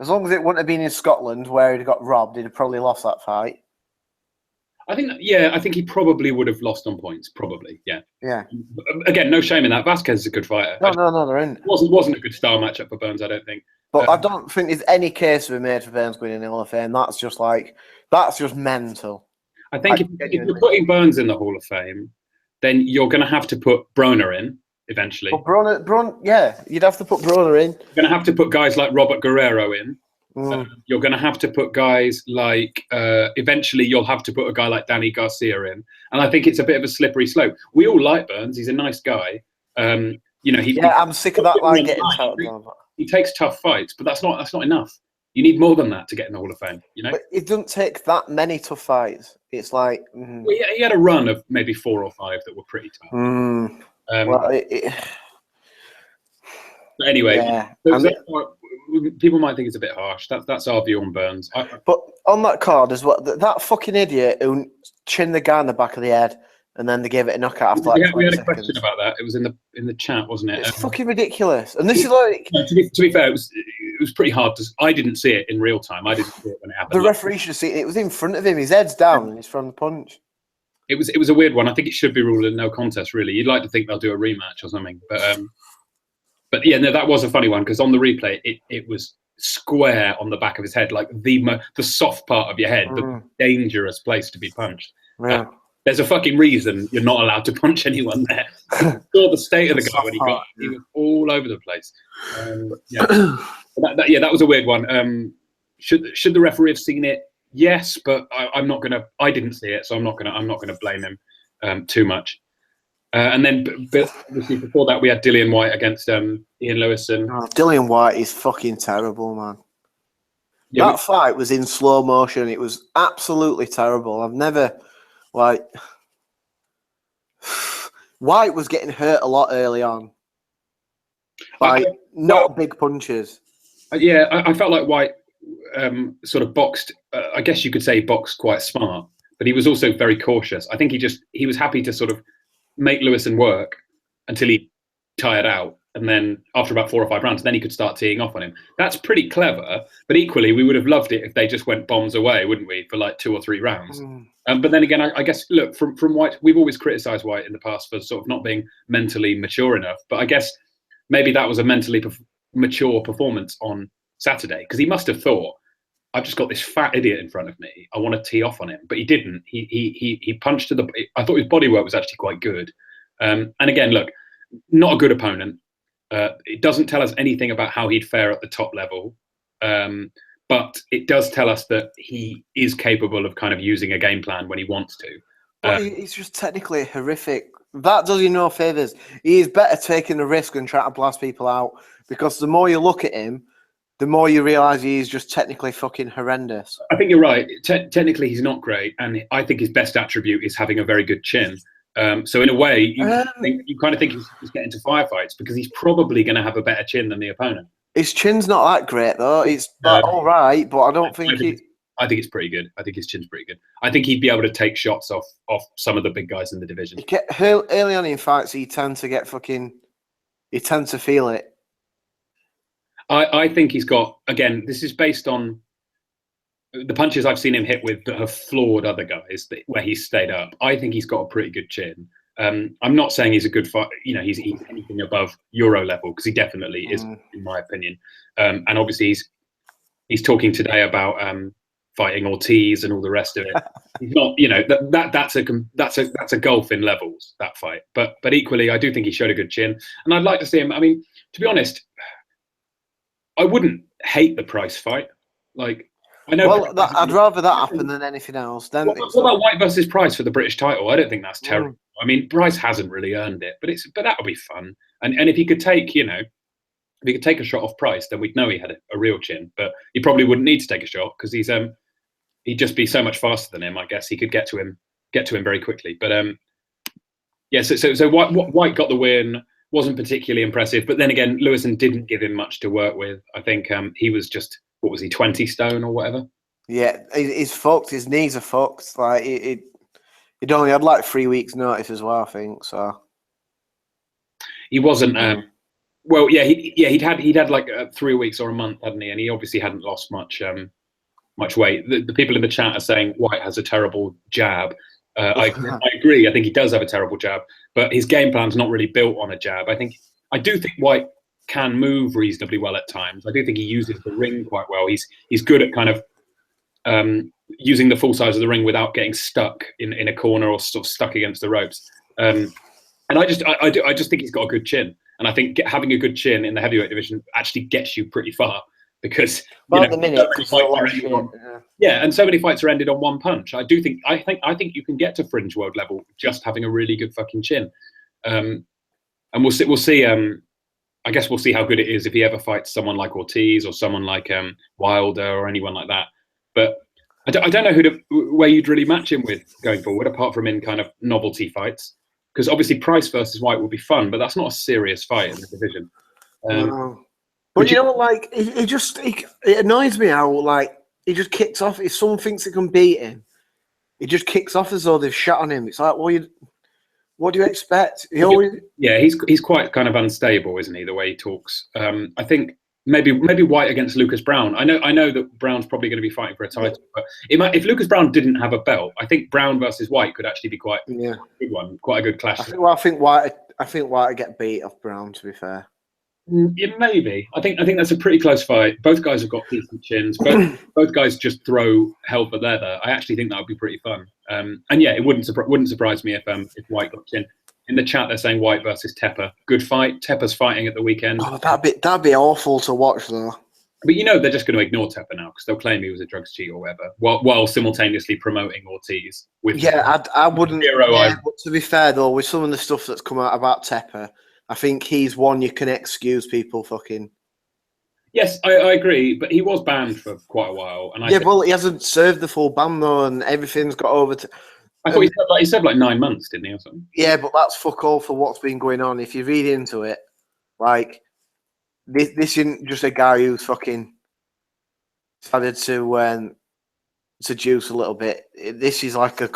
S5: as long as it wouldn't have been in Scotland where he'd got robbed, he'd have probably lost that fight.
S4: I think he probably would have lost on points. Probably, yeah.
S5: Yeah.
S4: Again, no shame in that. Vasquez is a good fighter.
S5: No, they're in.
S4: Wasn't a good style matchup for Burns, I don't think.
S5: But I don't think there's any case to be made for Burns going in the Hall of Fame. That's just mental.
S4: I think if you're putting Burns in the Hall of Fame, then you're going to have to put Broner in eventually.
S5: But you'd have to put Broner in.
S4: You're going to have to put guys like Robert Guerrero in. You're going to have to put guys like, eventually you'll have to put a guy like Danny Garcia in. And I think it's a bit of a slippery slope. We all like Burns. He's a nice guy.
S5: I'm sick of that line getting touted on.
S4: He takes tough fights, but that's not enough. You need more than that to get in the Hall of Fame, you know?
S5: But it doesn't take that many tough fights. It's like...
S4: Well, yeah, he had a run of maybe 4 or 5 that were pretty tough.
S5: Well,
S4: but anyway,
S5: yeah.
S4: people might think it's a bit harsh. That's our view on Burns.
S5: But on that card as well, that fucking idiot who chinned the guy in the back of the head and then they gave it a knockout after like 20
S4: we had a
S5: seconds.
S4: question about that. It was in the chat, wasn't it?
S5: It's fucking ridiculous. And this is like...
S4: To be fair, it was pretty hard to... I didn't see it in real time. I didn't see it when it happened.
S5: The referee should have seen it. It was in front of him. His head's down and he's from the punch.
S4: It was a weird one. I think it should be ruled a no contest, really. You'd like to think they'll do a rematch or something. But yeah, no, that was a funny one because on the replay, it was square on the back of his head, like the soft part of your head, the dangerous place to be punched.
S5: Yeah.
S4: There's a fucking reason you're not allowed to punch anyone there. You saw the state of the guy when he was all over the place. That was a weird one. Should the referee have seen it? Yes, but I'm not gonna. I didn't see it, so I'm not gonna blame him too much. And then obviously before that, we had Dilian Whyte against Ian Lewis. And
S5: Dilian Whyte is fucking terrible, man. Yeah, that fight was in slow motion. It was absolutely terrible. I've never, like... Whyte was getting hurt a lot early on. Not big punches.
S4: Yeah, I felt like Whyte sort of boxed... I guess you could say he boxed quite smart, but he was also very cautious. I think he was happy to sort of make Lewison work until he tired out, and then after about 4 or 5 rounds, then he could start teeing off on him. That's pretty clever, but equally we would have loved it if they just went bombs away, wouldn't we, for like 2 or 3 rounds. But then again, I guess, look, from Whyte, we've always criticised Whyte in the past for sort of not being mentally mature enough, but I guess maybe that was a mentally mature performance on Saturday, because he must have thought, I've just got this fat idiot in front of me. I want to tee off on him, but he didn't. He punched to the... I thought his body work was actually quite good. And again, look, not a good opponent. It doesn't tell us anything about how he'd fare at the top level. But it does tell us that he is capable of kind of using a game plan when he wants to.
S5: He's just technically horrific. That does you no favours. He is better taking the risk and trying to blast people out, because the more you look at him, the more you realise he's just technically fucking horrendous. I
S4: think you're right. Technically, he's not great. And I think his best attribute is having a very good chin. So in a way, you kind of think he's getting to firefights because he's probably going to have a better chin than the opponent.
S5: His chin's not that great, though. It's all right, but I don't think
S4: I think it's pretty good. I think his chin's pretty good. I think he'd be able to take shots off some of the big guys in the division.
S5: Early on in fights, you tend to feel it.
S4: I think he's got, again, this is based on the punches I've seen him hit with that have floored other guys where he's stayed up. I think he's got a pretty good chin. I'm not saying he's a good fight, he's anything above Euro level, because he definitely is, in my opinion. And obviously he's talking today about fighting Ortiz and all the rest of it. He's not, that's a gulf in levels, that fight. But equally, I do think he showed a good chin, and I'd like to see him. I mean, to be honest, I wouldn't hate the Price fight. Like, I know.
S5: Well, I'd rather that happen than anything else. Then
S4: what about Whyte versus Price for the British title? I don't think that's terrible. I mean, Price hasn't really earned it, but that would be fun. And if he could take, if he could take a shot off Price, then we'd know he had a real chin. But he probably wouldn't need to take a shot, because he'd just be so much faster than him. I guess he could get to him very quickly. But so Whyte got the win. Wasn't particularly impressive, but then again, Lewison didn't give him much to work with. I think he was just, what was he, 20 stone or whatever? Yeah,
S5: he's fucked. His knees are fucked. Like he'd only had like 3 weeks' notice as well, I think. So
S4: he wasn't. He'd had like 3 weeks or a month, hadn't he? And he obviously hadn't lost much weight. The people in the chat are saying Whyte has a terrible jab. I agree. I think he does have a terrible jab, but his game plan's not really built on a jab. I do think Whyte can move reasonably well at times. I do think he uses the ring quite well. He's good at kind of using the full size of the ring without getting stuck in a corner or sort of stuck against the ropes. And I just think he's got a good chin. And I think having a good chin in the heavyweight division actually gets you pretty far. Because
S5: at the minute,
S4: and so many fights are ended on one punch. I think you can get to fringe world level just having a really good fucking chin, and we'll see I guess we'll see how good it is if he ever fights someone like Ortiz or someone like Wilder or anyone like that. But I don't know where you'd really match him with going forward, apart from in kind of novelty fights. Because obviously Price versus White would be fun, but that's not a serious fight in the division.
S5: No. But you know, like it annoys me how like he just kicks off. If someone thinks they can beat him, he just kicks off as though they've shot on him. It's like, what do you expect?
S4: Yeah, he's quite kind of unstable, isn't he? The way he talks. I think maybe White against Lucas Brown. I know that Brown's probably going to be fighting for a title, but if Lucas Brown didn't have a belt, I think Brown versus White could actually be quite a good one, quite a good clash.
S5: I think White would get beat off Brown. To be fair.
S4: Yeah, maybe. I think that's a pretty close fight. Both guys have got decent chins. Both guys just throw hell for leather. I actually think that would be pretty fun. And yeah, it wouldn't surprise me if White got chin. In the chat, they're saying White versus Tepper. Good fight. Tepper's fighting at the weekend.
S5: Oh, that'd be awful to watch though.
S4: But they're just going to ignore Tepper now because they'll claim he was a drugs cheat or whatever, while simultaneously promoting Ortiz.
S5: I wouldn't. But to be fair though, with some of the stuff that's come out about Tepper, I think he's one you can excuse people fucking.
S4: Yes, I agree, but he was banned for quite a while, and
S5: he hasn't served the full ban though, and everything's got over to.
S4: I thought he said like 9 months, didn't he, or something?
S5: Yeah, but that's fuck all for what's been going on. If you read into it, like this isn't just a guy who's fucking decided to juice a little bit. This is like a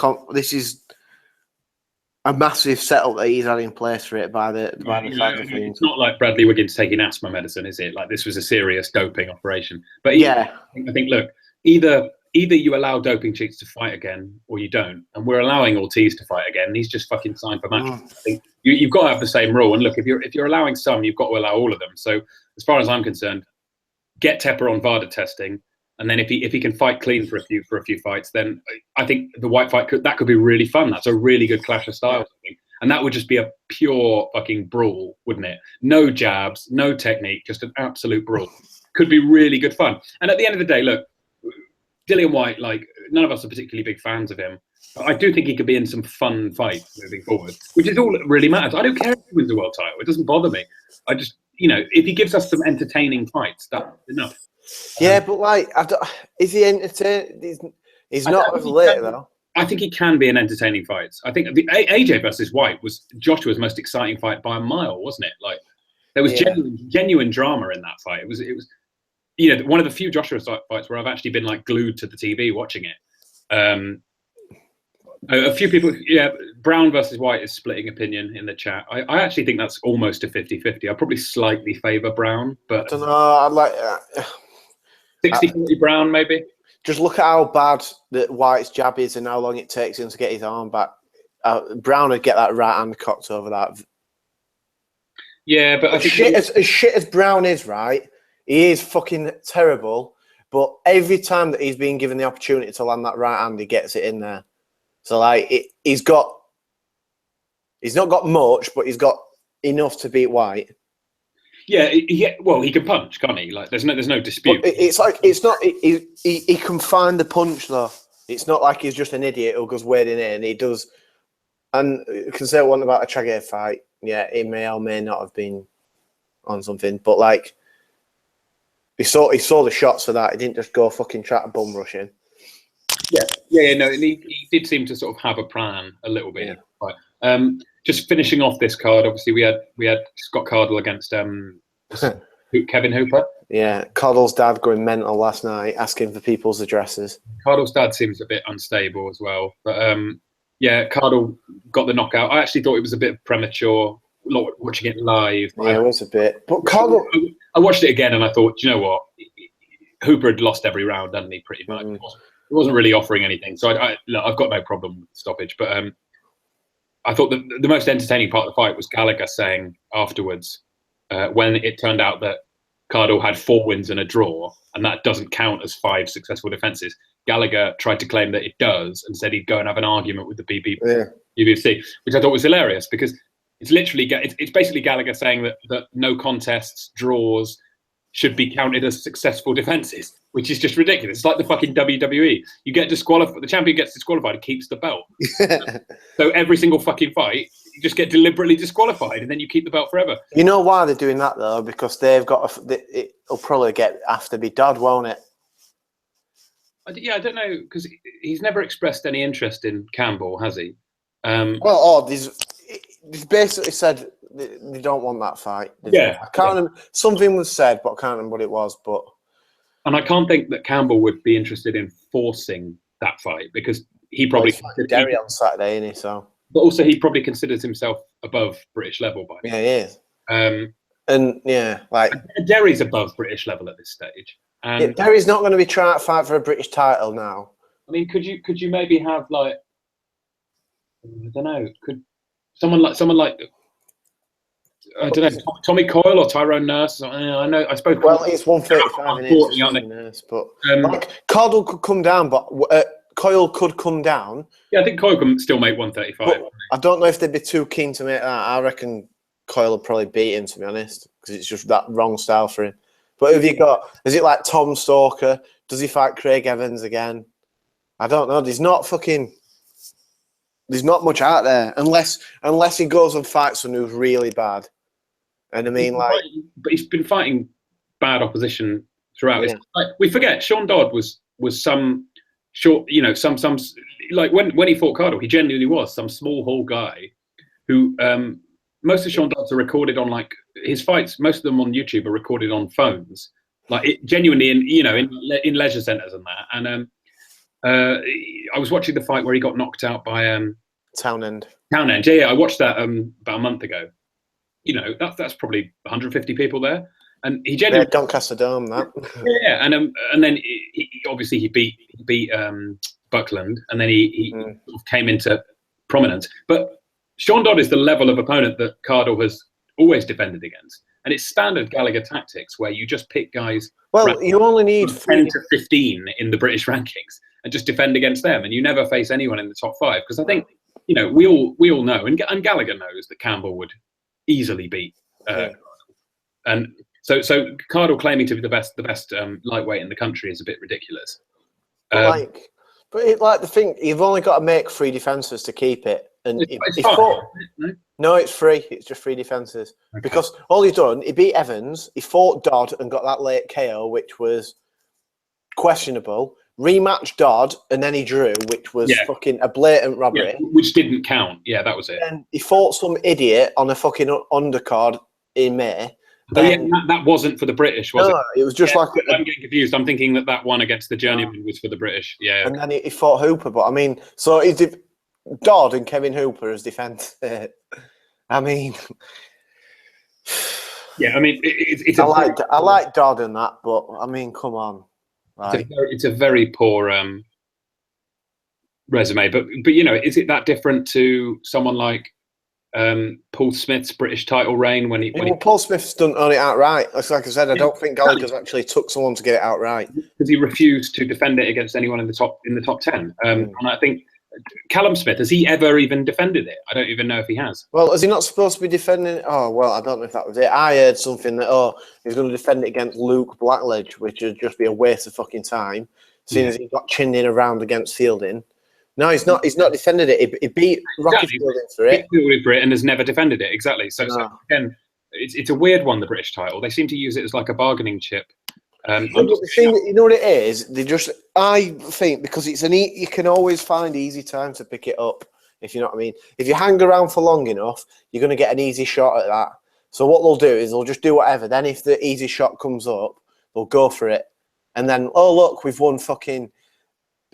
S5: massive setup that he's had in place for it by the side of things.
S4: It's not like Bradley Wiggins taking asthma medicine, is it? Like this was a serious doping operation. But I think look, either you allow doping cheats to fight again or you don't. And we're allowing Ortiz to fight again. He's just fucking signed for matches. I think you've got to have the same rule. And look, if you're allowing some, you've got to allow all of them. So as far as I'm concerned, get Tepper on VADA testing. And then if he can fight clean for a few fights, then I think the White fight could be really fun. That's a really good clash of styles, I think. And that would just be a pure fucking brawl, wouldn't it? No jabs, no technique, just an absolute brawl. Could be really good fun. And at the end of the day, look, Dilian Whyte, like none of us are particularly big fans of him. But I do think he could be in some fun fights moving forward, which is all that really matters. I don't care if he wins the world title; it doesn't bother me. I just, if he gives us some entertaining fights, that's enough.
S5: Yeah, but like, is he entertaining? He's not as late though.
S4: I think he can be an entertaining fight. I think the AJ versus White was Joshua's most exciting fight by a mile, wasn't it? Like there was genuine drama in that fight. It was one of the few Joshua fights where I've actually been like glued to the TV watching it. A few people, Brown versus White is splitting opinion in the chat. I actually think that's almost a 50-50. I probably slightly favour Brown, but
S5: I don't know. I'd like
S4: 60-40 Brown maybe.
S5: Just look at how bad that White's jab is and how long it takes him to get his arm back. Brown would get that right hand cocked over that.
S4: Yeah, but I think
S5: as shit as Brown is, right? He is fucking terrible. But every time that he's been given the opportunity to land that right hand, he gets it in there. So like he's not got much, but he's got enough to beat White.
S4: Yeah. Well, he can punch, can't he? Like there's no dispute.
S5: But it's like it's not. He can find the punch though. It's not like he's just an idiot who goes wading in. He does. And you can say one about a Chagay fight. Yeah, he may or may not have been on something, but like he saw the shots for that. He didn't just go fucking try to bum rush in.
S4: No, and he did seem to sort of have a plan a little bit. Yeah. Right. Just finishing off this card, obviously we had Scott Cardell against Kevin Hooper.
S5: Yeah, Cardell's dad going mental last night, asking for people's addresses.
S4: Cardell's dad seems a bit unstable as well, but Cardell got the knockout. I actually thought it was a bit premature watching it live.
S5: Yeah, it was a bit. But Cardell,
S4: I watched it again and I thought, do you know what? Hooper had lost every round, hadn't he? Pretty much. He wasn't really offering anything, so I've got no problem with the stoppage. But I thought the most entertaining part of the fight was Gallagher saying afterwards, when it turned out that Cardell had 4 wins and a draw, and that doesn't count as 5 successful defences. Gallagher tried to claim that it does, and said he'd go and have an argument with the BBC, which I thought was hilarious because it's literally it's basically Gallagher saying that no contests, draws should be counted as successful defenses, which is just ridiculous. It's like the fucking WWE. You get disqualified. The champion gets disqualified and keeps the belt. So every single fucking fight, you just get deliberately disqualified, and then you keep the belt forever.
S5: You know why they're doing that though? Because they've got it'll probably have to be Dodd, won't it?
S4: I don't know, because he's never expressed any interest in Campbell, has he?
S5: He's basically said they don't want that fight.
S4: Yeah,
S5: I can't remember. Something was said, but I can't remember what it was.
S4: And I can't think that Campbell would be interested in forcing that fight, because he probably
S5: Derry on Saturday, isn't he? So,
S4: but also he probably considers himself above British level by now.
S5: Yeah, he is. And yeah, like
S4: Derry's above British level at this stage. And
S5: Derry's not going to be trying to fight for a British title now.
S4: I mean, could you maybe have like, I don't know, could someone like I don't know, Tommy Coyle or Tyrone Nurse? I know. I spoke.
S5: Well, it's 135 in Nurse, but like Cardell could come down, but Coyle could come down.
S4: Yeah, I think Coyle can still make 135.
S5: I don't know if they'd be too keen to make that. I reckon Coyle will probably beat him, to be honest, because it's just that wrong style for him. But who have you got? Is it like Tom Stalker? Does he fight Craig Evans again? I don't know. There's not much out there unless he goes and fights someone who's really bad. And I mean, but
S4: he's been fighting bad opposition throughout. Yeah. Like, we forget Sean Dodd was some short, some like when he fought Cardell, he genuinely was some small hall guy who most of Sean Dodd's are recorded on like his fights. Most of them on YouTube are recorded on phones, like genuinely in leisure centres and that. And I was watching the fight where he got knocked out by
S5: Townend.
S4: Yeah, I watched that about a month ago. That's probably 150 people there, and he genuinely
S5: Doncaster Dome. That
S4: and then he beat Buckland, and then he sort of came into prominence. But Sean Dodd is the level of opponent that Cardell has always defended against, and it's standard Gallagher tactics where you just pick guys.
S5: Well, you only need
S4: 10 to 15 in the British rankings and just defend against them, and you never face anyone in the top 5, because I think we all know, and Gallagher knows that Campbell would easily beat and so Cardell claiming to be the best lightweight in the country is a bit ridiculous.
S5: The thing, you've only got to make 3 defenses to keep it, and it's free. It's just 3 defenses, because all he's done, he beat Evans, he fought Dodd and got that late KO, which was questionable. Rematched Dodd, and then he drew, which was fucking a blatant robbery.
S4: Yeah, which didn't count. Yeah, that was it.
S5: And he fought some idiot on a fucking undercard in May.
S4: That wasn't for the British, was it?
S5: It was just like...
S4: I'm getting confused. I'm thinking that one against the Journeyman was for the British. Yeah.
S5: And then he fought Hooper, but I mean, so he did Dodd and Kevin Hooper as defence. I mean...
S4: Yeah, I mean, it's
S5: I like Dodd and that, but I mean, come on.
S4: Right. It's a very poor resume, but is it that different to someone like Paul Smith's British title reign when
S5: Paul Smith's done on it outright? Like I said, I don't think Gallagher's actually took someone to get it outright
S4: because he refused to defend it against anyone in the top 10. And I think Callum Smith, has he ever even defended it? I don't even know if he has.
S5: Well, is he not supposed to be defending it? Oh, well, I don't know if that was it. I heard something that, he's going to defend it against Luke Blackledge, which would just be a waste of fucking time, seeing as he got chinned in around against Fielding. No, he's not defended it. He beat Rocky Fielding for it.
S4: He beat for it and has never defended it, exactly. So again, it's a weird one, the British title. They seem to use it as like a bargaining chip.
S5: The thing, you know what it is? I think because it's you can always find easy time to pick it up, if you know what I mean. If you hang around for long enough, you're going to get an easy shot at that. So what they'll do is they'll just do whatever. Then if the easy shot comes up, they'll go for it. And then, oh look, we've won fucking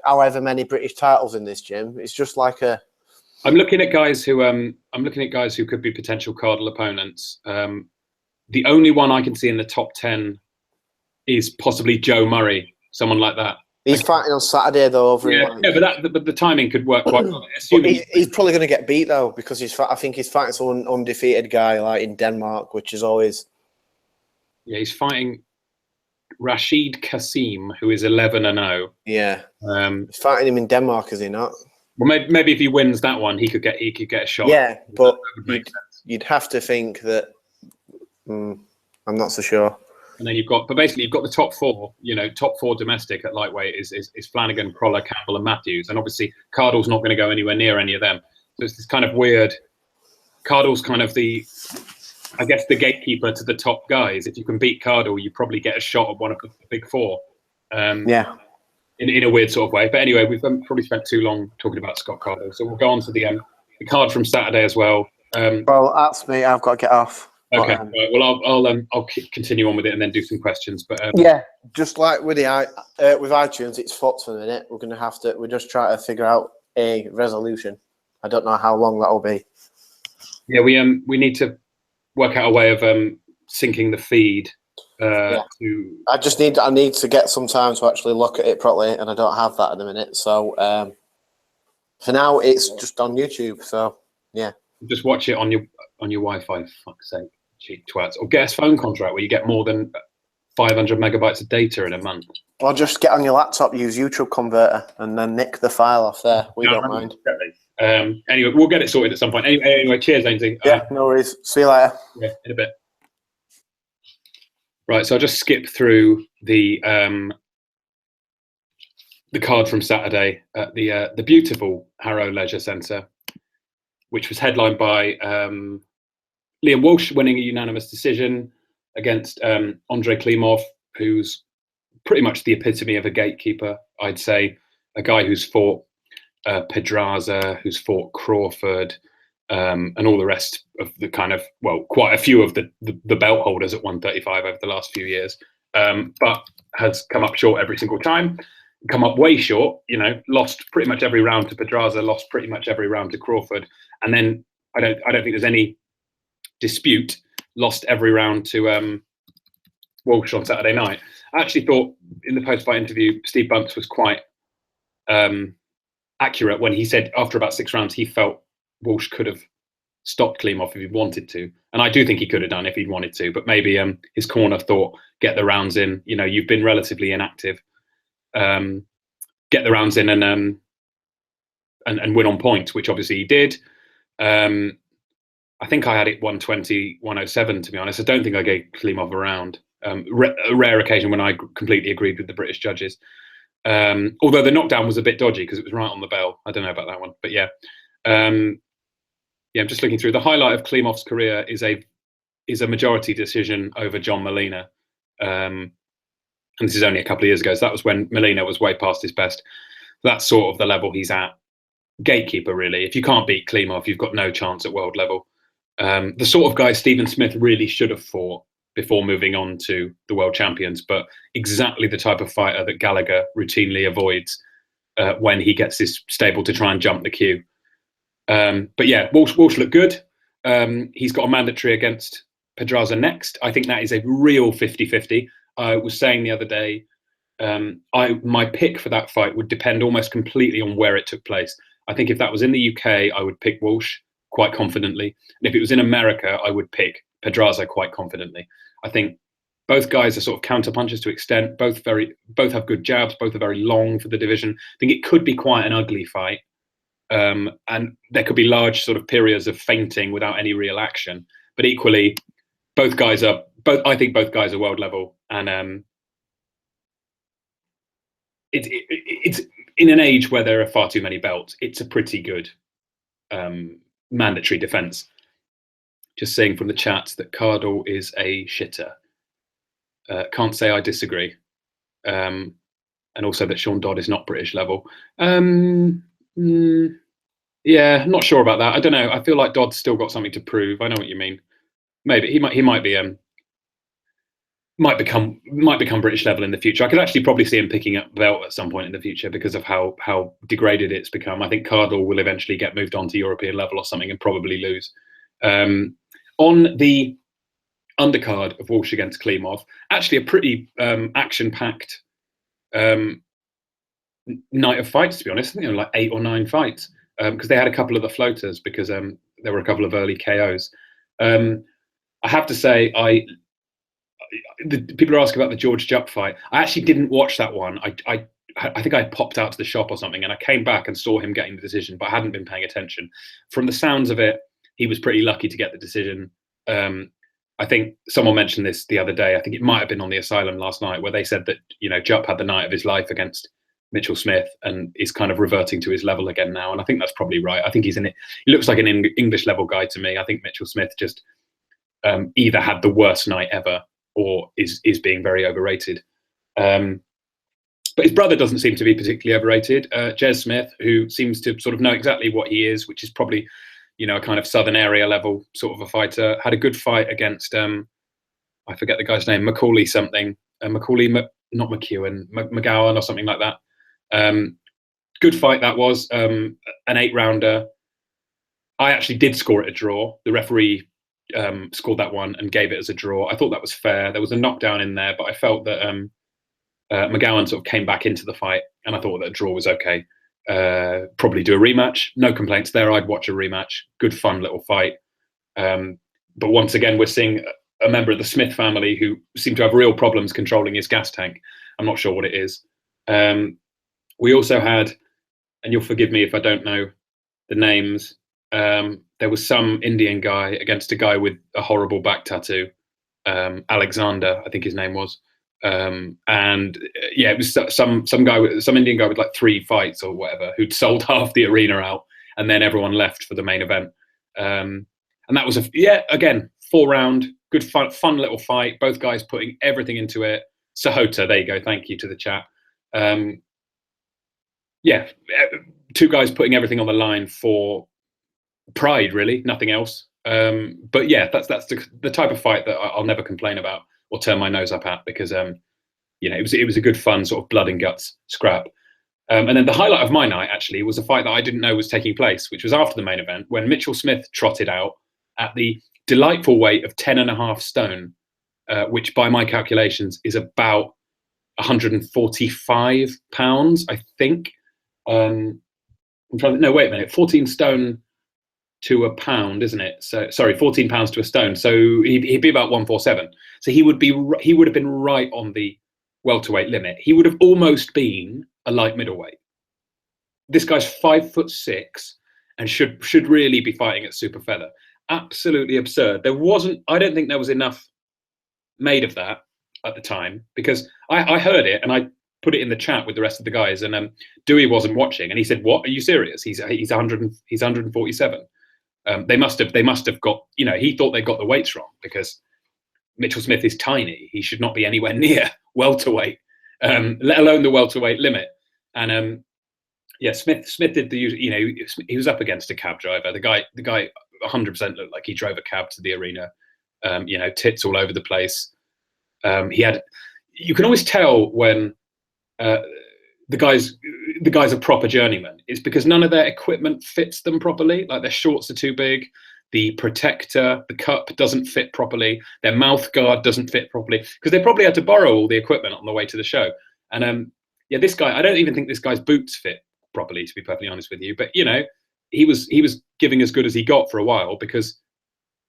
S5: however many British titles in this gym. It's just like
S4: I'm looking at guys who could be potential Cardell opponents. The only one I can see in the top 10 is possibly Joe Murray, someone like that.
S5: He's fighting on Saturday though.
S4: But the timing could work quite well.
S5: He's probably going to get beat though, because I think he's fighting some undefeated guy like in Denmark, which is always.
S4: Yeah, he's fighting Rashid Kasim, who is 11-0.
S5: Yeah, he's fighting him in Denmark, is he not?
S4: Well, maybe if he wins that one, he could get a shot.
S5: Yeah, but you'd have to think that. I'm not so sure.
S4: And then you've got the top four, top four domestic at lightweight is Flanagan, Crolla, Campbell, and Mathews. And obviously, Cardell's not going to go anywhere near any of them. So it's this kind of weird. Cardell's kind of the gatekeeper to the top guys. If you can beat Cardell, you probably get a shot at one of the big four.
S5: Yeah.
S4: In a weird sort of way. But anyway, we've probably spent too long talking about Scott Cardell. So we'll go on to the card from Saturday as well.
S5: Well, that's me. I've got to get off.
S4: Okay. Right, well, I'll continue on with it and then do some questions. But
S5: yeah, just like with with iTunes, it's fucked for the minute. We're just trying to figure out a resolution. I don't know how long that'll be.
S4: Yeah, we need to work out a way of syncing the feed. I need to get some time to actually look at it properly, and I don't have that at the minute. So for now, it's just on YouTube. So yeah, just watch it on your Wi-Fi. Fuck's sake. Cheap twats. Or get a phone contract where you get more than 500 megabytes of data in a month.
S5: Or just get on your laptop, use YouTube Converter, and then nick the file off there. We don't mind.
S4: Anyway, we'll get it sorted at some point. Anyway, cheers, Ainsley.
S5: Yeah, no worries. See you later.
S4: Yeah, in a bit. Right, so I'll just skip through the card from Saturday at the beautiful Harrow Leisure Centre, which was headlined by Liam Walsh winning a unanimous decision against Andriy Klimov, who's pretty much the epitome of a gatekeeper, I'd say. A guy who's fought Pedraza, who's fought Crawford, and all the rest of the quite a few of the belt holders at 135 over the last few years, but has come up short every single time. Come up way short, lost pretty much every round to Pedraza, lost pretty much every round to Crawford, and then I don't think there's any dispute, lost every round to Walsh on Saturday night. I actually thought in the post-fight interview, Steve Bunce was quite accurate when he said after about 6 rounds he felt Walsh could have stopped Klimov if he wanted to, and I do think he could have done if he'd wanted to, but maybe his corner thought, get the rounds in, you've been relatively inactive, get the rounds in and win on points, which obviously he did. I think I had it 120, 107, to be honest. I don't think I gave Klimov a round. A rare occasion when I completely agreed with the British judges. Although the knockdown was a bit dodgy because it was right on the bell. I don't know about that one, but yeah. I'm just looking through. The highlight of Klimov's career is a majority decision over John Molina. And this is only a couple of years ago. So that was when Molina was way past his best. That's sort of the level he's at. Gatekeeper, really. If you can't beat Klimov, you've got no chance at world level. The sort of guy Stephen Smith really should have fought before moving on to the world champions, but exactly the type of fighter that Gallagher routinely avoids when he gets his stable to try and jump the queue. But yeah, Walsh looked good. He's got a mandatory against Pedraza next. I think that is a real 50-50. I was saying the other day, my pick for that fight would depend almost completely on where it took place. I think if that was in the UK, I would pick Walsh quite confidently. And if it was in America, I would pick Pedraza quite confidently. I think both guys are sort of counterpunchers to extent. Both have good jabs. Both are very long for the division. I think it could be quite an ugly fight. And there could be large sort of periods of feinting without any real action. But equally, I think both guys are world level. And it's in an age where there are far too many belts. It's a pretty good mandatory defense. Just saying from the chat that Cardell is a shitter. Can't say I disagree. And also that Sean Dodd is not British level. Yeah, not sure about that. I don't know. I feel like Dodd's still got something to prove. I know what you mean. Maybe he might become British level in the future. I could actually probably see him picking up belt at some point in the future because of how degraded it's become. I think Cardell will eventually get moved on to European level or something and probably lose. On the undercard of Walsh against Klimov, actually a pretty action-packed night of fights, to be honest. I think there were like 8 or 9 fights because they had a couple of the floaters because there were a couple of early KOs. I have to say, people are asking about the George Jupp fight. I actually didn't watch that one. I think I popped out to the shop or something and I came back and saw him getting the decision, but I hadn't been paying attention. From the sounds of it, he was pretty lucky to get the decision. I I think someone mentioned this the other day. I think it might have been on the Asylum last night, where they said that, you know, Jupp had the night of his life against Mitchell Smith and is kind of reverting to his level again now. And I think that's probably right. I think he looks like an English level guy to me. I think Mitchell Smith just either had the worst night ever or is being very overrated. But his brother doesn't seem to be particularly overrated. Jez Smith, who seems to sort of know exactly what he is, which is probably, you know, a kind of southern area level sort of a fighter, had a good fight against, I forget the guy's name, Macaulay something, not McEwen, McGowan or something like that. Good fight that was, an 8-rounder. I actually did score it a draw. The referee scored that one and gave it as a draw. I thought that was fair. There was a knockdown in there, but I felt that McGowan sort of came back into the fight, and I thought that a draw was okay. Probably do a rematch. No complaints there. I'd watch a rematch. Good, fun little fight. But once again, we're seeing a member of the Smith family who seemed to have real problems controlling his gas tank. I'm not sure what it is. We also had, and you'll forgive me if I don't know the names, there was some Indian guy against a guy with a horrible back tattoo, Alexander, I think his name was. And yeah, it was some Indian guy with like 3 fights or whatever, who'd sold half the arena out, and then everyone left for the main event. And that was again 4-round, good fun little fight. Both guys putting everything into it. Sahota, there you go. Thank you to the chat. Yeah, 2 guys putting everything on the line for pride, really, nothing else. But yeah, that's the type of fight that I'll never complain about or turn my nose up at, because you know, it was a good fun sort of blood and guts scrap. And then the highlight of my night actually was a fight that I didn't know was taking place, which was after the main event, when Mitchell Smith trotted out at the delightful weight of 10.5 stone, which by my calculations is about 145 pounds, I think. I'm trying to, no, wait a minute, 14 stone to a pound, isn't it? So sorry, 14 pounds to a stone. So he'd be about 147. So he would have been right on the welterweight limit. He would have almost been a light middleweight. This guy's 5'6" and should really be fighting at super feather. Absolutely absurd. I don't think there was enough made of that at the time, because I heard it and I put it in the chat with the rest of the guys, and Dewey wasn't watching, and he said, "What? Are you serious? He's 147." They must have got, you know, he thought they got the weights wrong, because Mitchell Smith is tiny. He should not be anywhere near welterweight, let alone the welterweight limit. And yeah, Smith did the usual, you know, he was up against a cab driver. The guy 100% looked like he drove a cab to the arena. You know, tits all over the place. You can always tell when the guys are proper journeymen. It's because none of their equipment fits them properly. Like, their shorts are too big, the protector, the cup doesn't fit properly, their mouth guard doesn't fit properly, because they probably had to borrow all the equipment on the way to the show. And yeah, this guy, I don't even think this guy's boots fit properly, to be perfectly honest with you. But you know, he was giving as good as he got for a while, because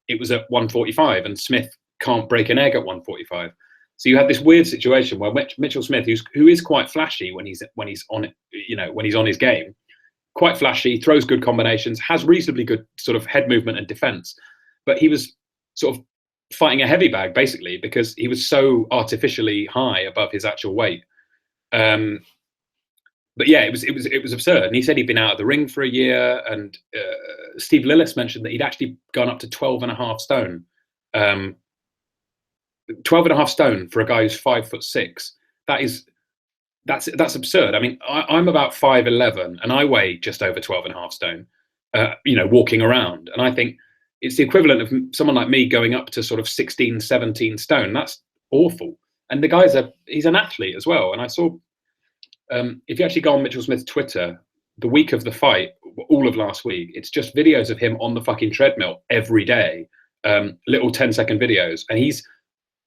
S4: it was at 145, and Smith can't break an egg at 145. So you have this weird situation where Mitchell Smith, who is quite flashy when he's on it, you know, when he's on his game, quite flashy, throws good combinations, has reasonably good sort of head movement and defense, but he was sort of fighting a heavy bag basically, because he was so artificially high above his actual weight. But yeah, it was absurd. And he said he'd been out of the ring for a year, and Steve Lillis mentioned that he'd actually gone up to 12.5 stone. 12.5 stone for a guy who's 5'6". That's absurd. I mean, I'm about 5'11", and I weigh just over 12.5 stone. You know, walking around, and I think it's the equivalent of someone like me going up to sort of 16, 17 stone. That's awful. And the guy's he's an athlete as well. And I saw, if you actually go on Mitchell Smith's Twitter, the week of the fight, all of last week, it's just videos of him on the fucking treadmill every day, little 10-second videos, and he's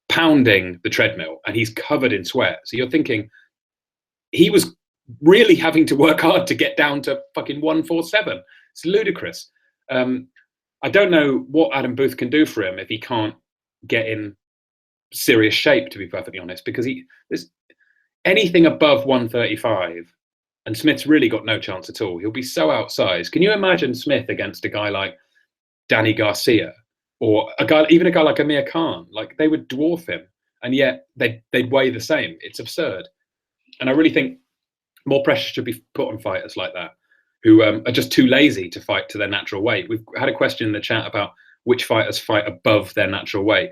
S4: pounding the treadmill and he's covered in sweat. So you're thinking he was really having to work hard to get down to fucking 147. It's ludicrous. I don't know what Adam Booth can do for him if he can't get in serious shape, to be perfectly honest, because there's anything above 135, and Smith's really got no chance at all. He'll be so outsized. Can you imagine Smith against a guy like Danny Garcia, or even a guy like Amir Khan. Like, they would dwarf him, and yet they'd weigh the same. It's absurd. And I really think more pressure should be put on fighters like that, who are just too lazy to fight to their natural weight. We've had a question in the chat about which fighters fight above their natural weight.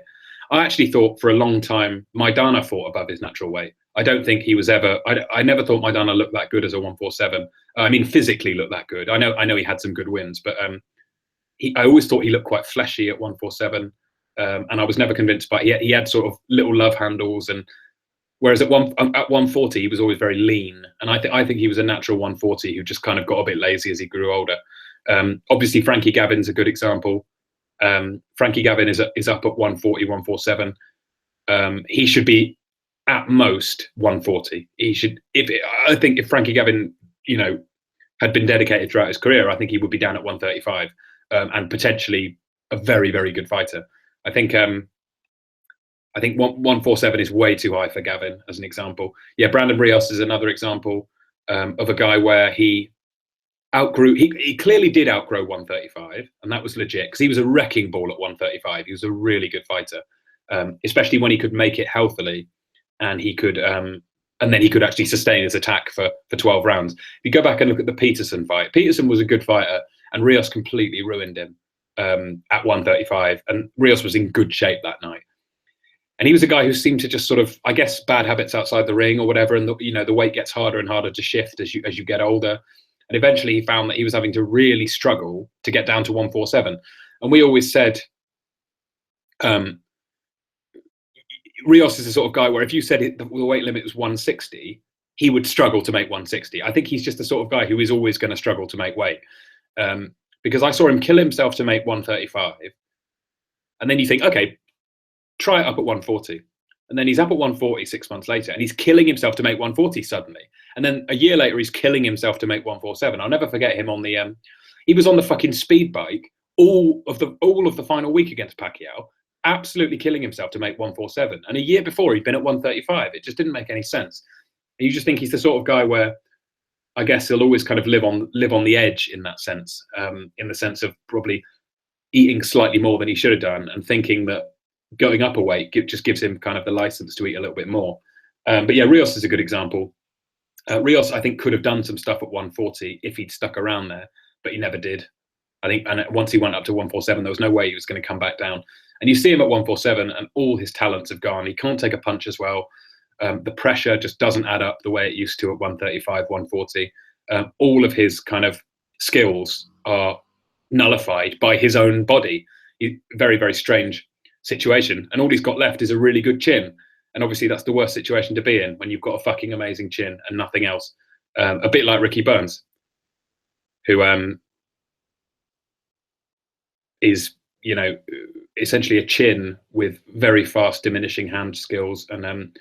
S4: I actually thought for a long time Maidana fought above his natural weight. I don't think he was ever. I never thought Maidana looked that good as a 147. I mean, physically looked that good. I know he had some good wins, but I always thought he looked quite fleshy at 147, and I was never convinced. But he had sort of little love handles, and whereas at 140 he was always very lean. And I think he was a natural 140 who just kind of got a bit lazy as he grew older. Obviously, Frankie Gavin's a good example. Frankie Gavin is up at 140, 147. He should be at most 140. He should. I think if Frankie Gavin, had been dedicated throughout his career, I think he would be down at 135, and potentially a very, very good fighter. I think 147 is way too high for Gavin, as an example. Yeah, Brandon Rios is another example of a guy where he clearly did outgrow 135, and that was legit, because he was a wrecking ball at 135. He was a really good fighter, especially when he could make it healthily, and he could and then he could actually sustain his attack for 12 rounds. If you go back and look at the Peterson fight, Peterson was a good fighter, and Rios completely ruined him at 135, and Rios was in good shape that night. And he was a guy who seemed to just sort of, I guess, bad habits outside the ring or whatever, and the weight gets harder and harder to shift as you get older. And eventually he found that he was having to really struggle to get down to 147. And we always said, Rios is the sort of guy where if you said the weight limit was 160, he would struggle to make 160. I think he's just the sort of guy who is always going to struggle to make weight. Because I saw him kill himself to make 135. And then you think, okay, try it up at 140. And then he's up at 140 6 months later, and he's killing himself to make 140 suddenly. And then a year later, he's killing himself to make 147. I'll never forget him on the, he was on the fucking speed bike all of the final week against Pacquiao, absolutely killing himself to make 147. And a year before, he'd been at 135. It just didn't make any sense. And you just think he's the sort of guy where, I guess, he'll always kind of live on the edge in that sense, in the sense of probably eating slightly more than he should have done, and thinking that going up a weight just gives him kind of the license to eat a little bit more. But yeah, Rios is a good example. Rios, I think, could have done some stuff at 140 if he'd stuck around there, but he never did. I think, and once he went up to 147, there was no way he was going to come back down. And you see him at 147, and all his talents have gone. He can't take a punch as well. The pressure just doesn't add up the way it used to at 135, 140. All of his kind of skills are nullified by his own body. Very, very strange situation, and all he's got left is a really good chin, and obviously that's the worst situation to be in, when you've got a fucking amazing chin and nothing else. A bit like Ricky Burns, who is essentially a chin with very fast diminishing hand skills and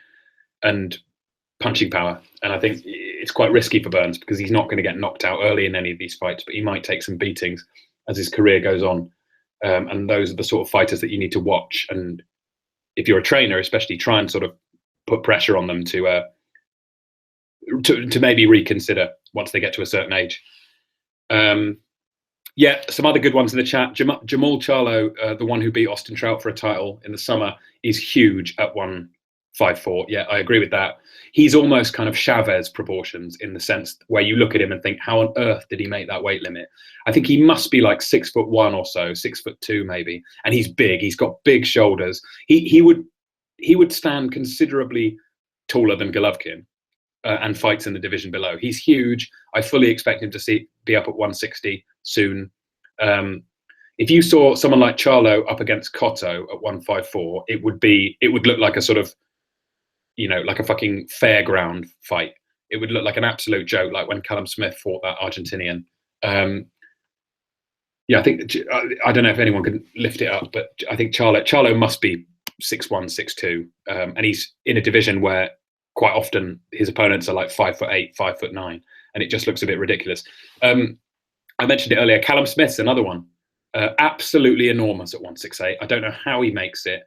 S4: punching power. And I think it's quite risky for Burns, because he's not going to get knocked out early in any of these fights, but he might take some beatings as his career goes on. And those are the sort of fighters that you need to watch. And if you're a trainer, especially, try and sort of put pressure on them to maybe reconsider once they get to a certain age. Yeah, some other good ones in the chat. Jamal Charlo, the one who beat Austin Trout for a title in the summer, is huge at 154. Yeah, I agree with that. He's almost kind of Chavez proportions, in the sense where you look at him and think, how on earth did he make that weight limit? I think he must be like 6'1" or so, 6'2" maybe. And he's big. He's got big shoulders. He would stand considerably taller than Golovkin and fights in the division below. He's huge. I fully expect him to be up at 160 soon. If you saw someone like Charlo up against Cotto at 154, it would look like a sort of, like a fucking fairground fight. It would look like an absolute joke, like when Callum Smith fought that Argentinian. Yeah, I think, I don't know if anyone can lift it up, but I think Charlo must be 6'1", 6'2", and he's in a division where quite often his opponents are like 5'8", 5'9", and it just looks a bit ridiculous. I mentioned it earlier. Callum Smith's another one, absolutely enormous at 168. I don't know how he makes it,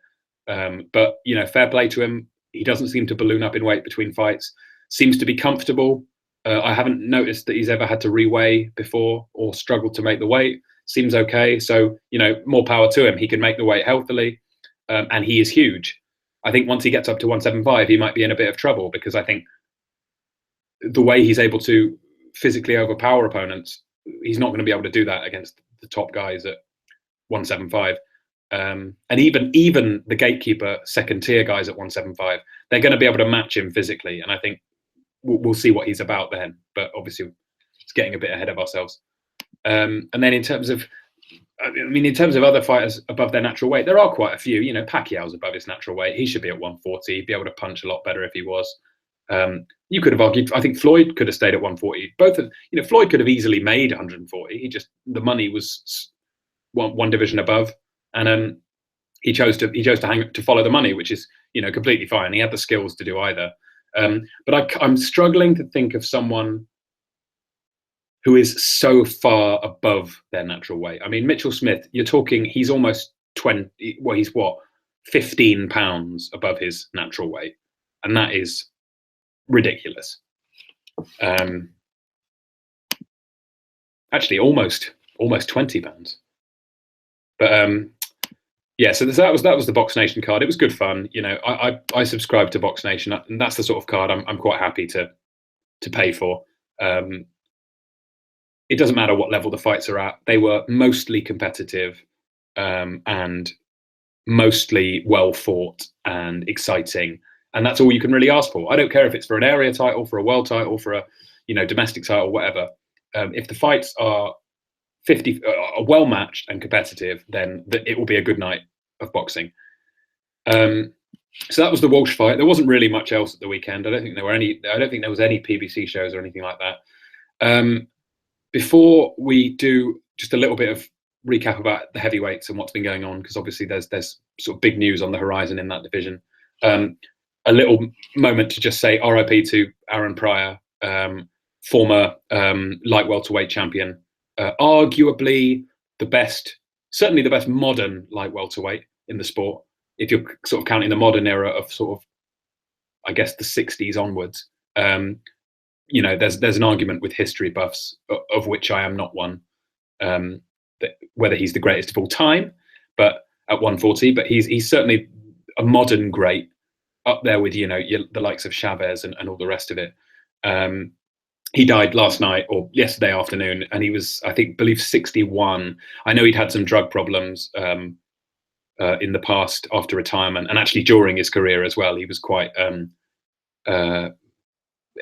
S4: but fair play to him. He doesn't seem to balloon up in weight between fights. Seems to be comfortable. I haven't noticed that he's ever had to reweigh before or struggled to make the weight. seems okay. So, you know, more power to him. He can make the weight healthily, and he is huge. I think once he gets up to 175, he might be in a bit of trouble, because I think the way he's able to physically overpower opponents, he's not going to be able to do that against the top guys at 175. And even the gatekeeper second tier guys at 175, they're going to be able to match him physically. And I think we'll see what he's about then. But obviously, it's getting a bit ahead of ourselves. And then in terms of other fighters above their natural weight, there are quite a few. You know, Pacquiao's above his natural weight. He should be at 140. He'd be able to punch a lot better if he was. You could have argued, I think Floyd could have stayed at 140. Floyd could have easily made 140. The money was one division above, and he chose to follow the money, which is, you know, completely fine. He had the skills to do either. But I'm struggling to think of someone who is so far above their natural weight. I mean, Mitchell Smith, you're talking, he's almost 20, well, he's 15 pounds above his natural weight. And that is ridiculous. Actually, almost 20 pounds. But yeah, so that was the Box Nation card. It was good fun. You know, I subscribe to Box Nation, and that's the sort of card I'm quite happy to pay for. It doesn't matter what level the fights are at. They were mostly competitive, and mostly well fought and exciting. And that's all you can really ask for. I don't care if it's for an area title, for a world title, for a, you know, domestic title, whatever. If the fights are well matched and competitive, then it will be a good night of boxing. So that was the Walsh fight. There wasn't really much else at the weekend. I don't think there was any PBC shows or anything like that. Before we do just a little bit of recap about the heavyweights and what's been going on, because obviously there's sort of big news on the horizon in that division. A little moment to just say RIP to Aaron Pryor, former light welterweight champion, arguably certainly the best modern light welterweight in the sport, if you're sort of counting the modern era of sort of, I guess, the 60s onwards. You know, there's an argument with history buffs, of which I am not one, that whether he's the greatest of all time, but at 140, but he's certainly a modern great, up there with, you know, the likes of Chavez and all the rest of it. He died last night or yesterday afternoon, and he was, I believe 61. I know he'd had some drug problems in the past after retirement, and actually during his career as well. He was quite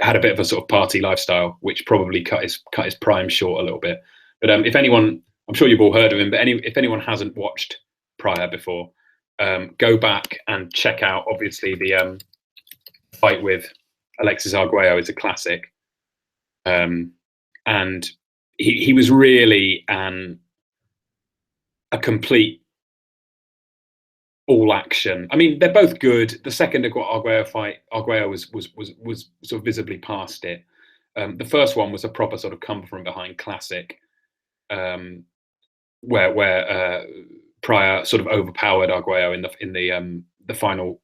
S4: had a bit of a sort of party lifestyle, which probably cut his prime short a little bit. But if anyone, I'm sure you've all heard of him, but if anyone hasn't watched Pryor before, go back and check out, obviously, the fight with Alexis Arguello is a classic. And he was really a complete all action. I mean, they're both good. The second Arguello fight, Arguello was sort of visibly past it. The first one was a proper sort of come from behind classic, where Pryor sort of overpowered Arguello in the final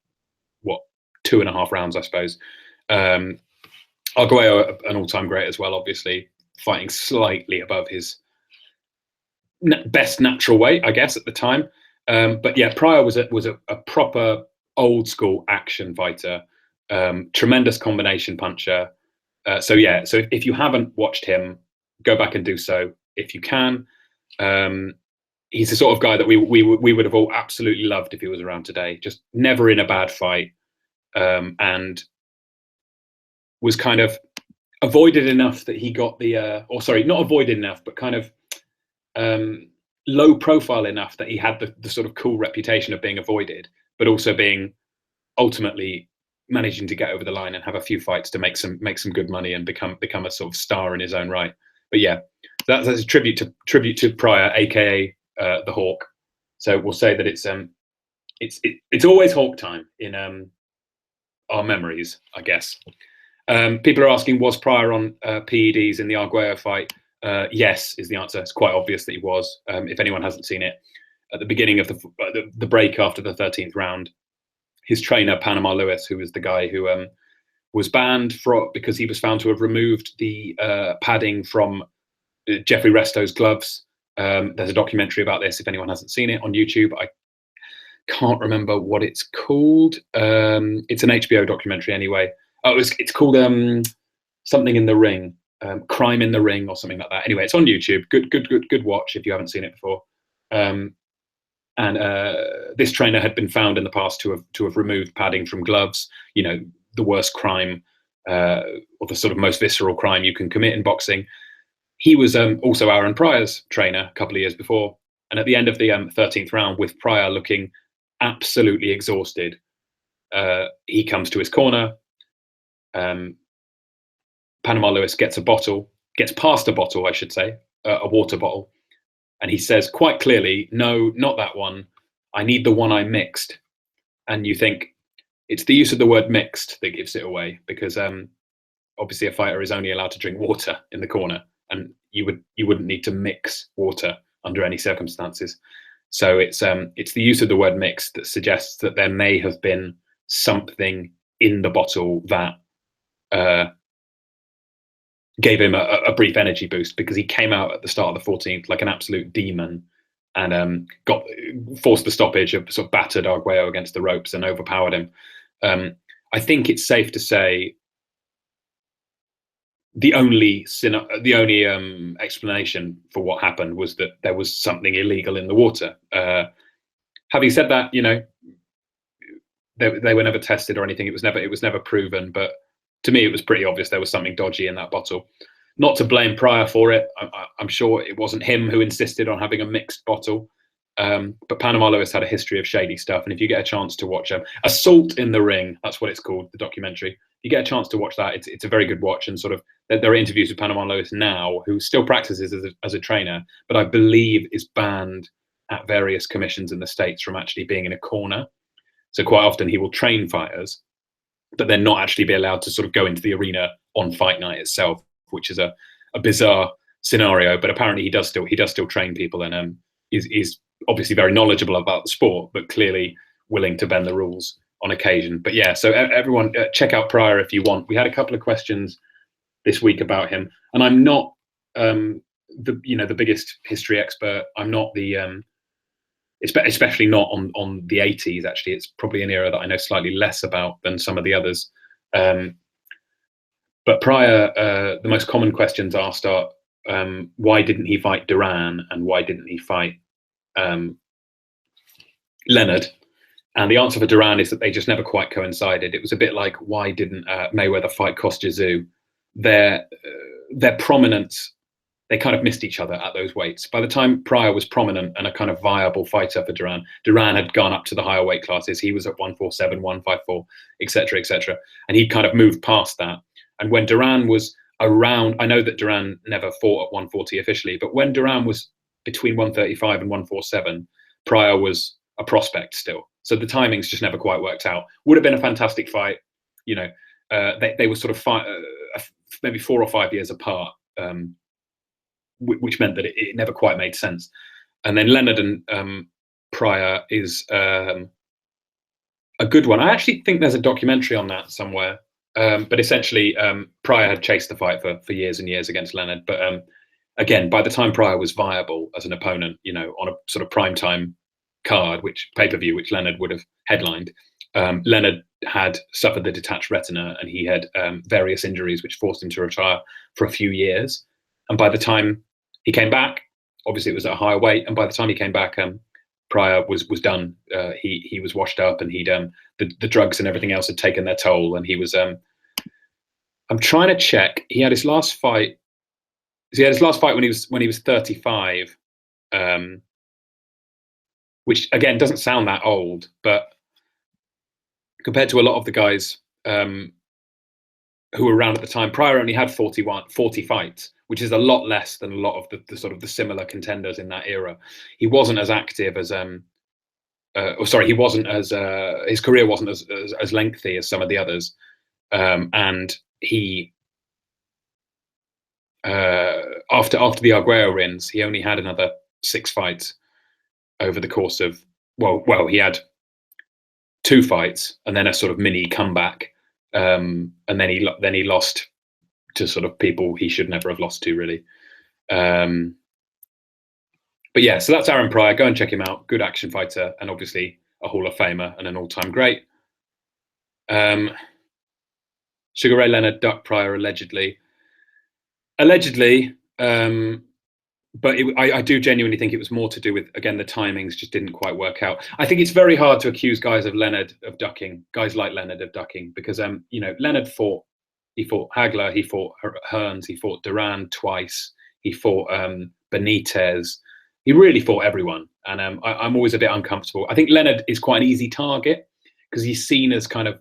S4: 2.5 rounds, I suppose. Arguello, an all-time great as well, obviously, fighting slightly above his best natural weight, I guess, at the time. But yeah, Pryor was a proper old school action fighter, tremendous combination puncher. So if you haven't watched him, go back and do so if you can. He's the sort of guy that we would have all absolutely loved if he was around today. Just never in a bad fight, and was kind of avoided enough that he got not avoided enough, but kind of low profile enough that he had the sort of cool reputation of being avoided, but also being ultimately managing to get over the line and have a few fights to make some good money and become a sort of star in his own right. But yeah, that's a tribute to Pryor, aka the Hawk. So we'll say that it's always Hawk time in our memories, I guess. People are asking, was Pryor on PEDs in the Arguello fight? Yes, is the answer. It's quite obvious that he was. If anyone hasn't seen it, at the beginning of the break after the 13th round, his trainer, Panama Lewis, who was the guy who was banned because he was found to have removed the padding from Jeffrey Resto's gloves, There's a documentary about this if anyone hasn't seen it on YouTube. I can't remember what it's called. It's an HBO documentary anyway. Oh, it's called something in the ring, Crime in the Ring or something like that. Anyway, it's on YouTube. Good watch if you haven't seen it before. And this trainer had been found in the past to have removed padding from gloves. You know, the worst crime or the sort of most visceral crime you can commit in boxing. He was also Aaron Pryor's trainer a couple of years before. And at the end of the 13th round, with Pryor looking absolutely exhausted, he comes to his corner. Panama Lewis gets past a bottle, I should say, a water bottle. And he says quite clearly, no, not that one. I need the one I mixed. And you think it's the use of the word mixed that gives it away, because obviously a fighter is only allowed to drink water in the corner, and you wouldn't need to mix water under any circumstances. So it's the use of the word mixed that suggests that there may have been something in the bottle that gave him a brief energy boost, because he came out at the start of the 14th like an absolute demon and forced the stoppage, of sort of battered Arguello against the ropes and overpowered him. I think it's safe to say the only explanation for what happened was that there was something illegal in the water. Having said that, you know, they were never tested or anything. It was never proven, but to me, it was pretty obvious there was something dodgy in that bottle. Not to blame Pryor for it. I'm sure it wasn't him who insisted on having a mixed bottle. But Panama Lewis had a history of shady stuff. And if you get a chance to watch Assault in the Ring, that's what it's called, the documentary. You get a chance to watch that. It's a very good watch. And sort of there are interviews with Panama Lewis now, who still practices as a trainer, but I believe is banned at various commissions in the States from actually being in a corner. So quite often he will train fighters, but then not actually be allowed to sort of go into the arena on fight night itself, which is a bizarre scenario. But apparently he does still train people, and is obviously very knowledgeable about the sport, but clearly willing to bend the rules on occasion. But yeah, so everyone check out Pryor if you want. We had a couple of questions this week about him, and I'm not the biggest history expert. I'm not the especially not on the 80s. Actually, it's probably an era that I know slightly less about than some of the others. But Pryor, the most common questions asked are, why didn't he fight Duran, and why didn't he fight Leonard? And the answer for Duran is that they just never quite coincided. It was a bit like, why didn't Mayweather fight Kostya Tszyu? Their prominence, they kind of missed each other at those weights. By the time Pryor was prominent and a kind of viable fighter for Duran, Duran had gone up to the higher weight classes. He was at 147, 154, etc., etc. And he kind of moved past that. And when Duran was around, I know that Duran never fought at 140 officially, but when Duran was between 135 and 147, Pryor was a prospect still. So the timings just never quite worked out. Would have been a fantastic fight. You know, they were sort of maybe 4 or 5 years apart, which meant that it never quite made sense. And then Leonard and Pryor is a good one. I actually think there's a documentary on that somewhere. But essentially, Pryor had chased the fight for years and years against Leonard. But again, by the time Pryor was viable as an opponent, you know, on a sort of primetime card, pay-per-view, which Leonard would have headlined, Leonard had suffered the detached retina, and he had various injuries which forced him to retire for a few years. And by the time he came back, obviously it was at a higher weight, and by the time he came back, Pryor was done. He was washed up, and the drugs and everything else had taken their toll, and he was. I'm trying to check. He had his last fight. He had his last fight when he was 35, which again doesn't sound that old, but compared to a lot of the guys who were around at the time, Pryor only had 40 fights, which is a lot less than a lot of the sort of the similar contenders in that era. He wasn't as active as he wasn't as his career wasn't as lengthy as some of the others, and he after the Arguello wins, he only had another 6 fights over the course of he had 2 fights and then a sort of mini comeback, and then he lost to sort of people he should never have lost to, really. But yeah, so that's Aaron Pryor. Go and check him out. Good action fighter, and obviously a Hall of Famer and an all-time great. Sugar Ray Leonard, Duck Pryor, allegedly. But I do genuinely think it was more to do with, again, the timings just didn't quite work out. I think it's very hard to accuse guys like Leonard of ducking, because Leonard fought Hagler, he fought Hearns, he fought Duran twice, he fought Benitez. He really fought everyone, and I'm always a bit uncomfortable. I think Leonard is quite an easy target because he's seen as kind of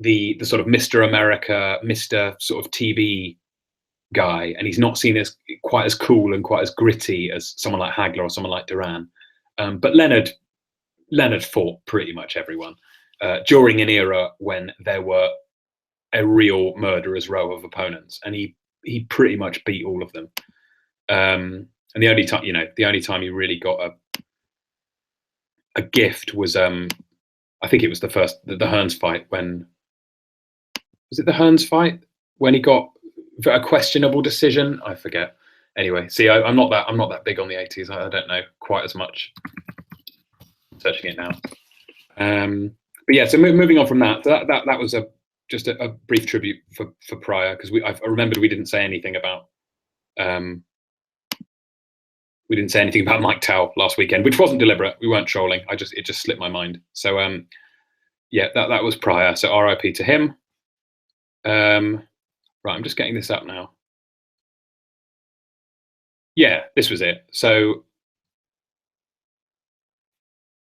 S4: the sort of Mr. America, Mr. sort of TV guy, and he's not seen as quite as cool and quite as gritty as someone like Hagler or someone like Duran. But Leonard fought pretty much everyone during an era when there were a real murderer's row of opponents, and he pretty much beat all of them. And the only time he really got a gift was I think it was the Hearns fight. When was it the Hearns fight when he got a questionable decision? I forget. Anyway, see, I'm not that big on the 80s. I don't know quite as much. I'm searching it now. But yeah, so moving on from that, that was just a brief tribute for Pryor, because I remembered we didn't say anything about Mike Tao last weekend, which wasn't deliberate. We weren't trolling. It just slipped my mind. So yeah, that was Pryor. So RIP to him. Right, I'm just getting this up now. Yeah, this was it. So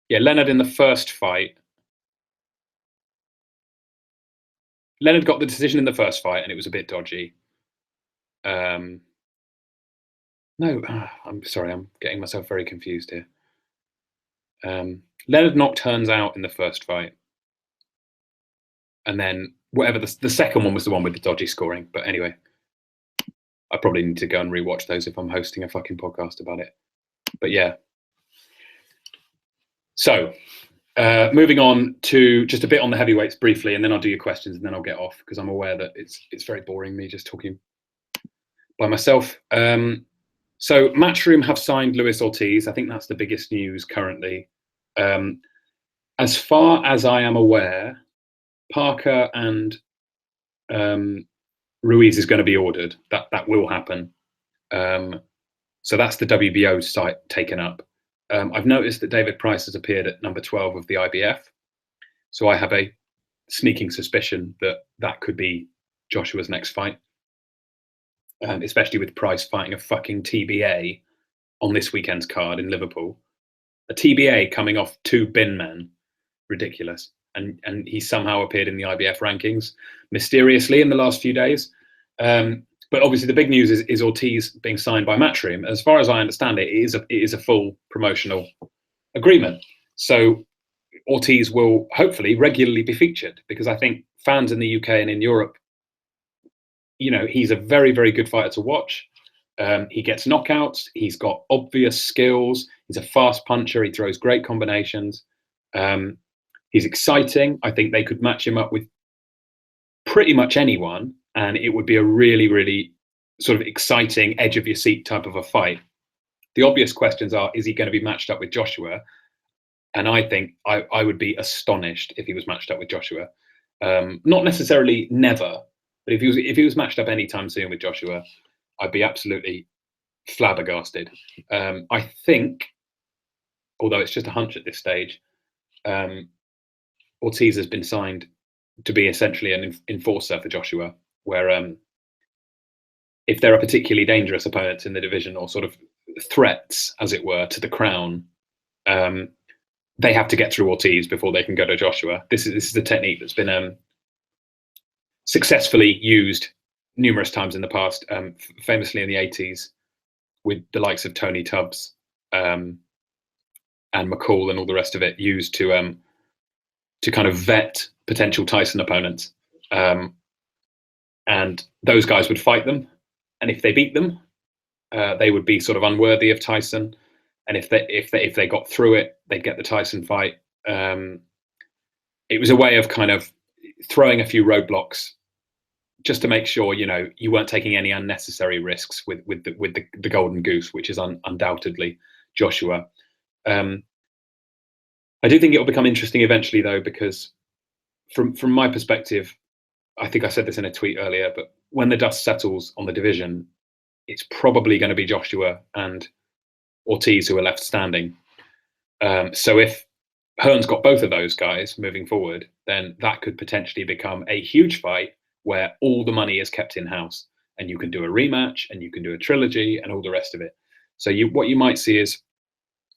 S4: yeah, Leonard in the first fight. Leonard got the decision in the first fight, and it was a bit dodgy. No, I'm sorry, I'm getting myself very confused here. Leonard knocked Hearns out in the first fight, and then whatever the second one was the one with the dodgy scoring. But anyway, I probably need to go and rewatch those if I'm hosting a fucking podcast about it. But yeah. So moving on to just a bit on the heavyweights briefly, and then I'll do your questions, and then I'll get off, because I'm aware that it's very boring me just talking by myself. So Matchroom have signed Luis Ortiz. I think that's the biggest news currently. As far as I am aware, Parker and Ruiz is going to be ordered. That will happen. So that's the WBO site taken up. I've noticed that David Price has appeared at number 12 of the IBF. So I have a sneaking suspicion that could be Joshua's next fight. Especially with Price fighting a fucking TBA on this weekend's card in Liverpool. A TBA coming off 2 bin men. Ridiculous. And he somehow appeared in the IBF rankings mysteriously in the last few days. But obviously the big news is Ortiz being signed by Matchroom. As far as I understand it, it is a full promotional agreement. So Ortiz will hopefully regularly be featured, because I think fans in the UK and in Europe, he's a very, very good fighter to watch. He gets knockouts. He's got obvious skills. He's a fast puncher. He throws great combinations. He's exciting. I think they could match him up with pretty much anyone, and it would be a really, really sort of exciting, edge of your seat type of a fight. The obvious questions are, is he going to be matched up with Joshua? And I think I would be astonished if he was matched up with Joshua. Not necessarily never, but if he was matched up anytime soon with Joshua, I'd be absolutely flabbergasted. I think, although it's just a hunch at this stage, Ortiz has been signed to be essentially an enforcer for Joshua, where if there are particularly dangerous opponents in the division, or sort of threats, as it were, to the crown, they have to get through Ortiz before they can go to Joshua. This is a technique that's been successfully used numerous times in the past, famously in the 80s with the likes of Tony Tubbs and McCall and all the rest of it, used to kind of vet potential Tyson opponents. And those guys would fight them. And if they beat them, they would be sort of unworthy of Tyson. And if they got through it, they'd get the Tyson fight. It was a way of kind of throwing a few roadblocks just to make sure, you know, you weren't taking any unnecessary risks with the golden goose, which is undoubtedly Joshua. I do think it will become interesting eventually, though, because from my perspective, I think I said this in a tweet earlier, but when the dust settles on the division, it's probably going to be Joshua and Ortiz who are left standing. So if Hearn's got both of those guys moving forward, then that could potentially become a huge fight where all the money is kept in-house, and you can do a rematch and you can do a trilogy and all the rest of it. So what you might see is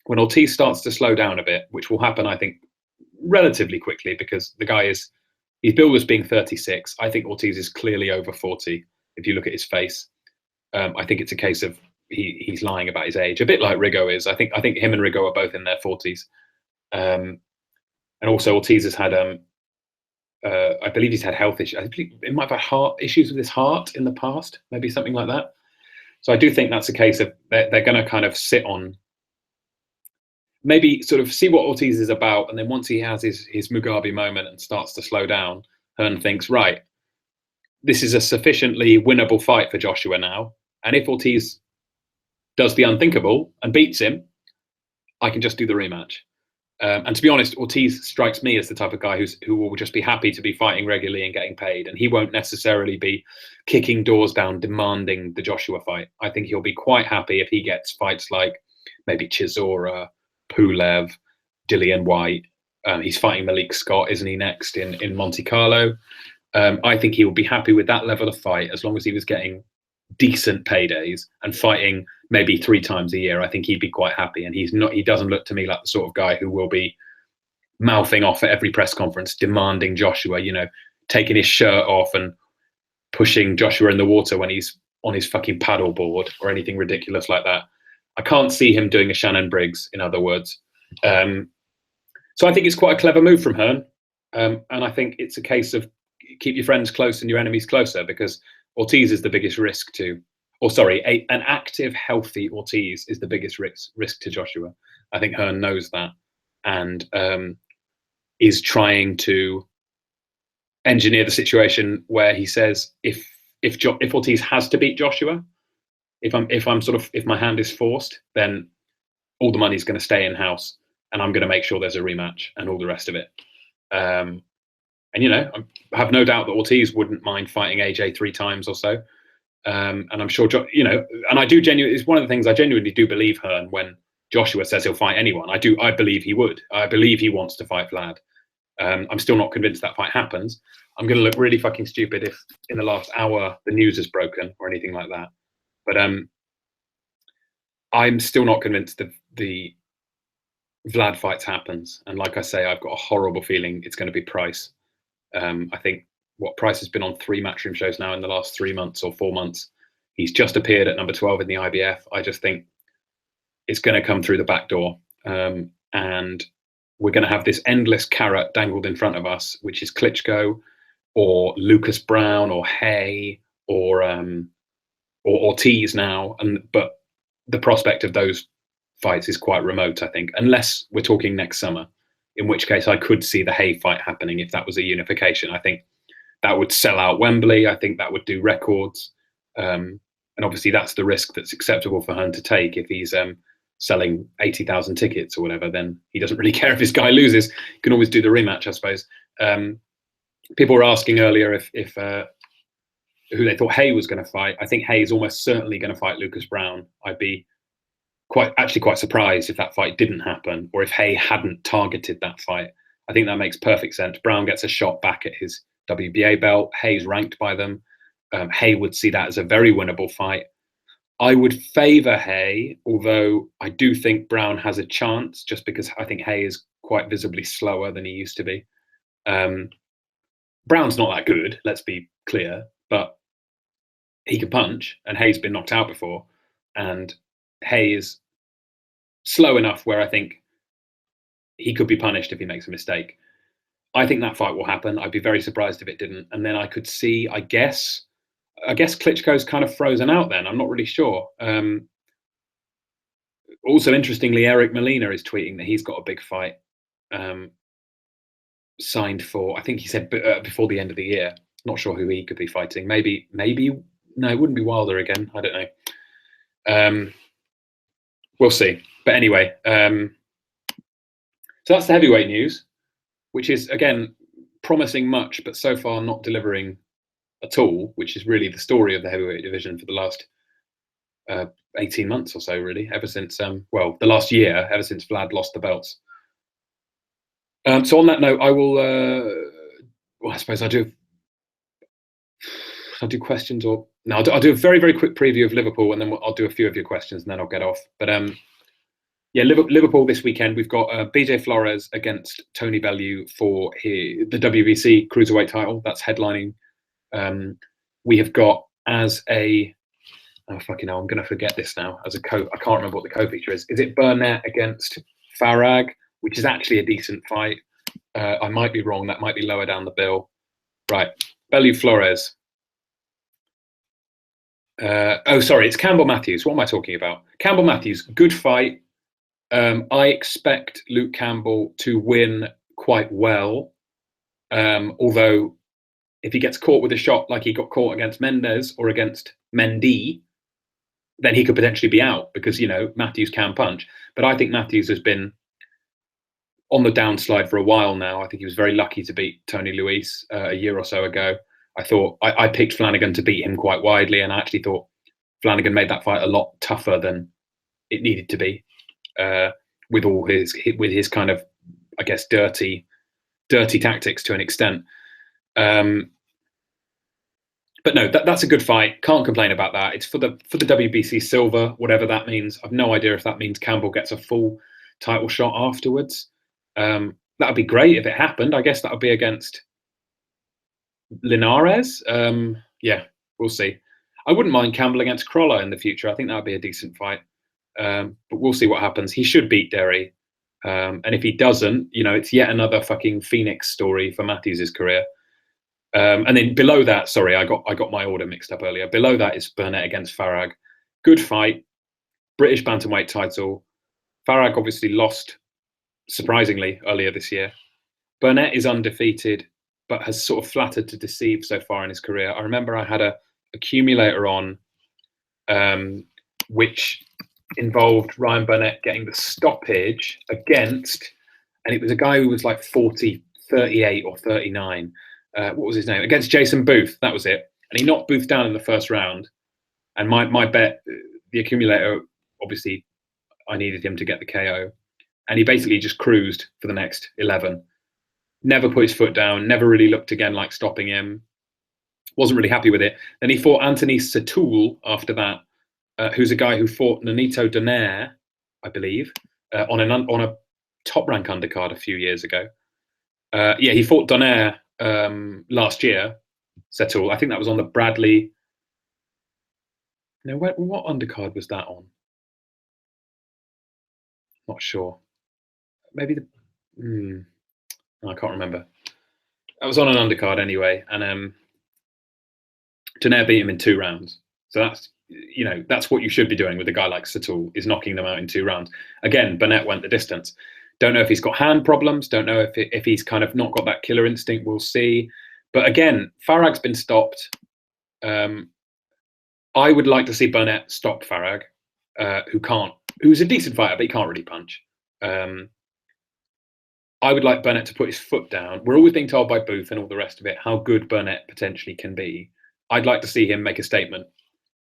S4: when Ortiz starts to slow down a bit, which will happen, I think, relatively quickly, because the guy he's billed as being 36. I think Ortiz is clearly over 40 if you look at his face. I think it's a case of he's lying about his age, a bit like Rigo is. I think him and Rigo are both in their 40s. And also Ortiz has had, I believe he's had health issues. I believe it might have had heart issues with his heart in the past, maybe something like that. So I do think that's a case of they're going to kind of sit on, maybe sort of see what Ortiz is about, and then once he has his Mugabe moment and starts to slow down, Hearn thinks, right, this is a sufficiently winnable fight for Joshua now, and if Ortiz does the unthinkable and beats him, I can just do the rematch. And to be honest, Ortiz strikes me as the type of guy who will just be happy to be fighting regularly and getting paid, and he won't necessarily be kicking doors down demanding the Joshua fight. I think he'll be quite happy if he gets fights like maybe Chisora, Pulev, Dilian Whyte. He's fighting Malik Scott, isn't he, next in Monte Carlo? I think he would be happy with that level of fight as long as he was getting decent paydays and fighting maybe 3 times a year. I think he'd be quite happy, and he doesn't look to me like the sort of guy who will be mouthing off at every press conference demanding Joshua, you know, taking his shirt off and pushing Joshua in the water when he's on his fucking paddle board or anything ridiculous like that. I can't see him doing a Shannon Briggs, in other words. So I think it's quite a clever move from Hearn. And I think it's a case of keep your friends close and your enemies closer, because Ortiz is the biggest risk to, an active, healthy Ortiz is the biggest risk to Joshua. I think Hearn knows that, and is trying to engineer the situation where he says, if Ortiz has to beat Joshua, if my hand is forced, then all the money's going to stay in house, and I'm going to make sure there's a rematch and all the rest of it. And, you know, I have no doubt that Ortiz wouldn't mind fighting AJ 3 times or so. And I'm sure, you know, and I do genuinely, it's one of the things I genuinely do believe Hearn when Joshua says he'll fight anyone. I believe he would. I believe he wants to fight Vlad. I'm still not convinced that fight happens. I'm going to look really fucking stupid if in the last hour the news is broken or anything like that. But I'm still not convinced that the Vlad fights happens. And like I say, I've got a horrible feeling it's going to be Price. I think Price has been on 3 Matchroom shows now in the last 3 months or 4 months. He's just appeared at number 12 in the IBF. I just think it's going to come through the back door. And we're going to have this endless carrot dangled in front of us, which is Klitschko or Lucas Brown or Hay or Ortiz now. But the prospect of those fights is quite remote, I think, unless we're talking next summer, in which case I could see the Hay fight happening if that was a unification. I think that would sell out Wembley. I think that would do records. And obviously that's the risk that's acceptable for Hearn to take. If he's selling 80,000 tickets or whatever, then he doesn't really care if his guy loses. He can always do the rematch, I suppose. People were asking earlier if who they thought Hay was going to fight. I think Hay is almost certainly going to fight Lucas Brown. I'd be quite surprised if that fight didn't happen, or if Hay hadn't targeted that fight. I think that makes perfect sense. Brown gets a shot back at his WBA belt. Hay's ranked by them. Hay would see that as a very winnable fight. I would favour Hay, although I do think Brown has a chance, just because I think Hay is quite visibly slower than he used to be. Brown's not that good, let's be clear, but he can punch, and Hay's been knocked out before, and Hay is slow enough where I think he could be punished if he makes a mistake. I think that fight will happen. I'd be very surprised if it didn't. And then I could see, I guess Klitschko's kind of frozen out then. I'm not really sure. Also, interestingly, Eric Molina is tweeting that he's got a big fight signed for, I think he said before the end of the year. Not sure who he could be fighting. Maybe no, it wouldn't be Wilder again. I don't know. We'll see. But anyway, so that's the heavyweight news, which is again promising much, but so far not delivering at all, which is really the story of the heavyweight division for the last 18 months or so, really, ever since the last year, ever since Vlad lost the belts. So on that note, I will I suppose I'll do questions, or no, I'll do a very, very quick preview of Liverpool, and then I'll do a few of your questions, and then I'll get off. But yeah, Liverpool this weekend, we've got BJ Flores against Tony Bellew for the WBC cruiserweight title. That's headlining. We have got as a I'm going to forget this now. As a I can't remember what the co-feature is. Is it Burnett against Farag, which is actually a decent fight? I might be wrong. That might be lower down the bill. Right, Bellew Flores. Sorry, it's Campbell Mathews. What am I talking about? Campbell Mathews, good fight. I expect Luke Campbell to win quite well, although if he gets caught with a shot like he got caught against Mendes or against Mendy, then he could potentially be out because, Mathews can punch. But I think Mathews has been on the downslide for a while now. I think he was very lucky to beat Tony Luis a year or so ago. I thought I picked Flanagan to beat him quite widely, and I actually thought Flanagan made that fight a lot tougher than it needed to be, with his kind of, I guess, dirty tactics to an extent. But no, that's a good fight. Can't complain about that. It's for the WBC silver, whatever that means. I've no idea if that means Campbell gets a full title shot afterwards. That would be great if it happened. I guess that would be against Linares. Yeah, we'll see. I wouldn't mind Campbell against Crolla in the future. I think that would be a decent fight. But we'll see what happens. He should beat Derry. And if he doesn't, it's yet another fucking Phoenix story for Mathews' career. And then below that, sorry, I got my order mixed up earlier. Below that is Burnett against Farag. Good fight. British bantamweight title. Farag obviously lost, surprisingly, earlier this year. Burnett is undefeated, but has sort of flattered to deceive so far in his career. I remember I had a accumulator on, which involved Ryan Burnett getting the stoppage against, and it was a guy who was like 38 or 39. What was his name? Against Jason Booth, that was it. And he knocked Booth down in the first round. And my bet, the accumulator, obviously, I needed him to get the KO. And he basically just cruised for the next 11. Never put his foot down, never really looked again like stopping him. Wasn't really happy with it. Then he fought Anthony Satoul after that, who's a guy who fought Nonito Donaire, I believe, on a top rank undercard a few years ago. He fought Donaire last year, Satoul. I think that was on the Bradley. No, what undercard was that on? Not sure. Maybe I can't remember. That was on an undercard anyway, and Donaire beat him in 2 rounds. So that's what you should be doing with a guy like Satoul, is knocking them out in 2 rounds. Again, Burnett went the distance. Don't know if he's got hand problems. Don't know if he's kind of not got that killer instinct. We'll see. But again, Farag's been stopped. I would like to see Burnett stop Farag, who's a decent fighter, but he can't really punch. I would like Burnett to put his foot down. We're always being told by Booth and all the rest of it how good Burnett potentially can be. I'd like to see him make a statement.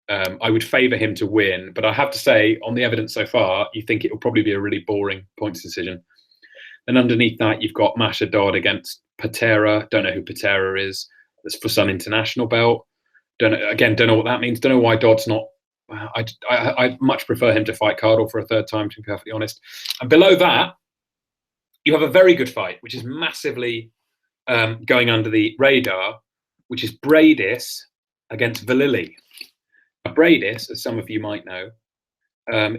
S4: I would favour him to win, but I have to say, on the evidence so far, you think it will probably be a really boring points decision. And underneath that, you've got Masha Dodd against Patera. Don't know who Patera is. That's for some international belt. Don't know what that means. Don't know why Dodd's not. I much prefer him to fight Cardell for a 3rd time, to be perfectly honest. And below that, you have a very good fight, which is massively going under the radar, which is Bradis against Valili. Bradis, as some of you might know,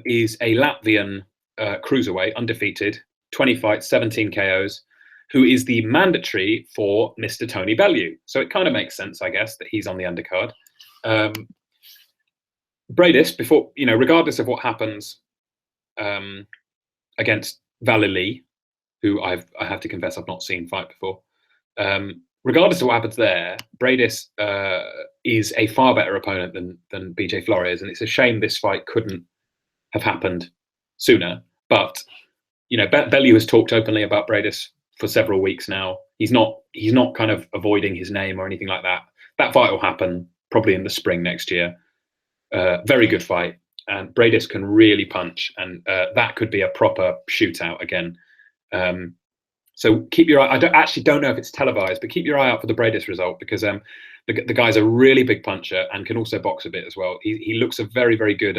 S4: is a Latvian cruiserweight, undefeated, 20 fights, 17 KOs, who is the mandatory for Mr. Tony Bellew. So it kind of makes sense, I guess, that he's on the undercard. Bradis, before, regardless of what happens against Valili, who I have to confess I've not seen fight before, regardless of what happens there, Bradis is a far better opponent than BJ Flores, and it's a shame this fight couldn't have happened sooner. But you know, Bellew has talked openly about Bradis for several weeks now. He's not kind of avoiding his name or anything like that. That fight will happen probably in the spring next year. Very good fight, and Bradis can really punch, and that could be a proper shootout again. So keep your eye. I don't know if it's televised, but keep your eye out for the Bradis result, because the guy's a really big puncher and can also box a bit as well. He looks a very, very good.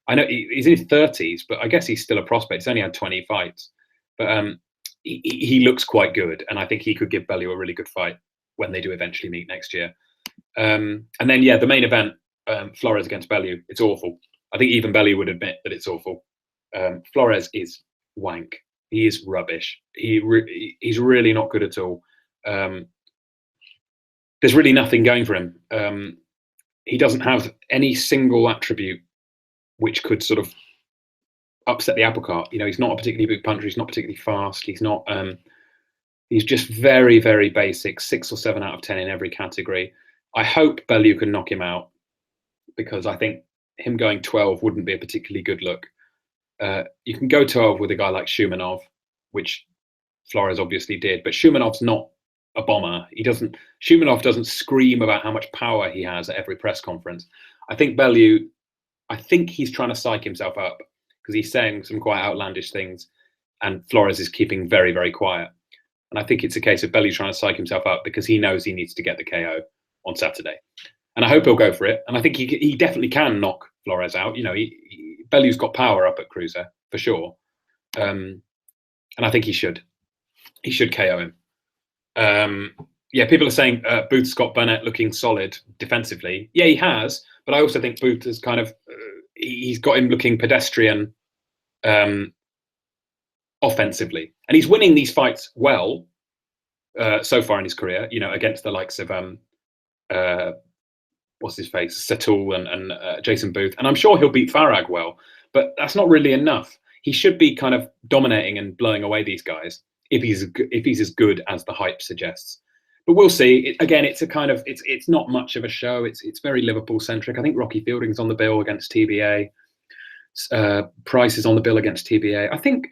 S4: I know he's in his 30s, but I guess he's still a prospect. He's only had 20 fights, but he looks quite good, and I think he could give Bellew a really good fight when they do eventually meet next year. And then the main event, Flores against Bellew. It's awful. I think even Bellew would admit that it's awful. Flores is wank. He is rubbish. He's really not good at all. There's really nothing going for him. He doesn't have any single attribute which could sort of upset the apple cart. You know, he's not a particularly big puncher. He's not particularly fast. He's not. He's just very, very basic. 6 or 7 out of 10 in every category. I hope Bellew can knock him out, because I think him going 12 wouldn't be a particularly good look. You can go 12 with a guy like Shumanov, which Flores obviously did, but Shumanov's not a bomber. Shumanov doesn't scream about how much power he has at every press conference. I think Bellew, he's trying to psych himself up, because he's saying some quite outlandish things, and Flores is keeping very, very quiet. And I think it's a case of Bellew trying to psych himself up because he knows he needs to get the KO on Saturday. And I hope he'll go for it. And I think he definitely can knock Flores out. You know, Bellew's got power up at cruiser for sure. And I think he should KO him. People are saying Booth Scott Burnett looking solid defensively. Yeah, he has. But I also think Booth has kind of, he's got him looking pedestrian offensively. And he's winning these fights well so far in his career, you know, against the likes of, what's his face, Satul and Jason Booth. And I'm sure he'll beat Farag well, but that's not really enough. He should be kind of dominating and blowing away these guys if he's as good as the hype suggests. But we'll see. It's not much of a show. It's very Liverpool centric. I think Rocky Fielding's on the bill against TBA. Price is on the bill against TBA. I think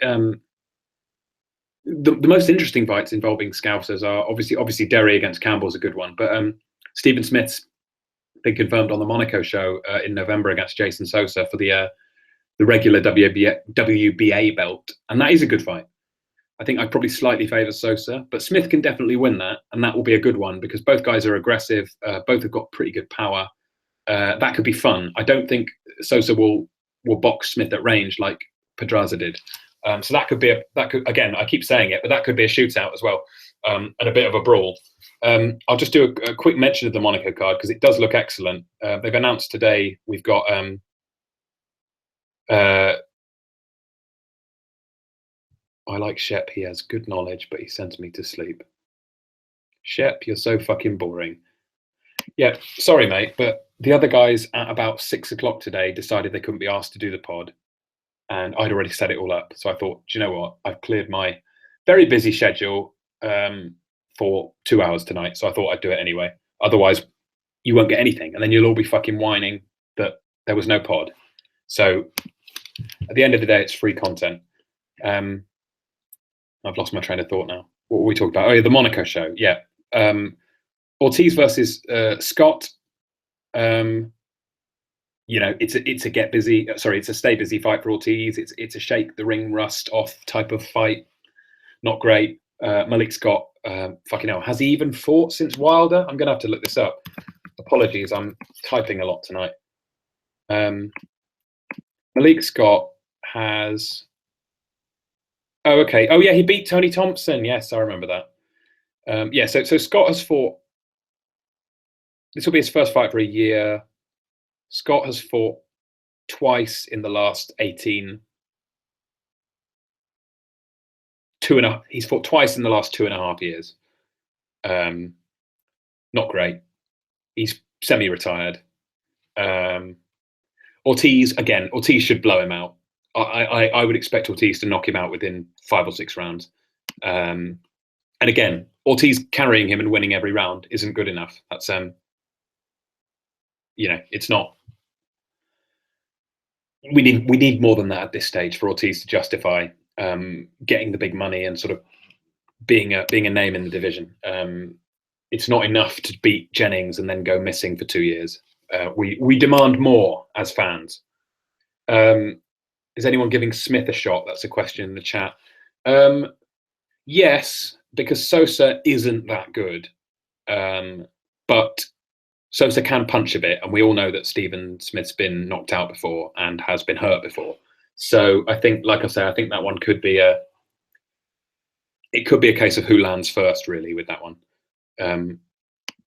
S4: the most interesting fights involving Scousers are obviously Derry against Campbell's a good one, but Stephen Smith's been confirmed on the Monaco show in November against Jason Sosa for the regular WBA belt, and that is a good fight. I think I'd probably slightly favour Sosa, but Smith can definitely win that, and that will be a good one because both guys are aggressive. Both have got pretty good power. That could be fun. I don't think Sosa will box Smith at range like Pedraza did. So that could again, I keep saying it, but that could be a shootout as well, and a bit of a brawl. I'll just do a quick mention of the Monaco card because it does look excellent. They've announced today we've got I like Shep. He has good knowledge, but he sends me to sleep. Shep, you're so fucking boring. Yeah, sorry, mate, but the other guys at about 6 o'clock today decided they couldn't be asked to do the pod, and I'd already set it all up. So I thought, do you know what? I've cleared my very busy schedule for 2 hours tonight, so I thought I'd do it anyway. Otherwise, you won't get anything, and then you'll all be fucking whining that there was no pod. So at the end of the day, it's free content. I've lost my train of thought now. What were we talking about? Oh, yeah, the Monaco show. Yeah. Ortiz versus Scott. You know, it's a get busy. Sorry, it's a stay busy fight for Ortiz. It's a shake the ring rust off type of fight. Not great. Malik Scott, fucking hell, has he even fought since Wilder? I'm gonna have to look this up. Apologies, I'm typing a lot tonight. Malik Scott has. Oh, okay. Oh, yeah, he beat Tony Thompson. Yes, I remember that. Yeah, so Scott has fought. This will be his first fight for a year. Scott has fought twice in the last 18. He's fought twice in the last 2.5 years. Not great. He's semi-retired. Ortiz should blow him out. I would expect Ortiz to knock him out within 5 or 6 rounds. And again, Ortiz carrying him and winning every round isn't good enough. That's it's not. We need more than that at this stage for Ortiz to justify getting the big money and sort of being a name in the division. It's not enough to beat Jennings and then go missing for 2 years. We demand more as fans. Is anyone giving Smith a shot? That's a question in the chat. Yes, because Sosa isn't that good, but Sosa can punch a bit, and we all know that Stephen Smith's been knocked out before and has been hurt before. So I think, like I say, I think that one could be a case of who lands first, really, with that one.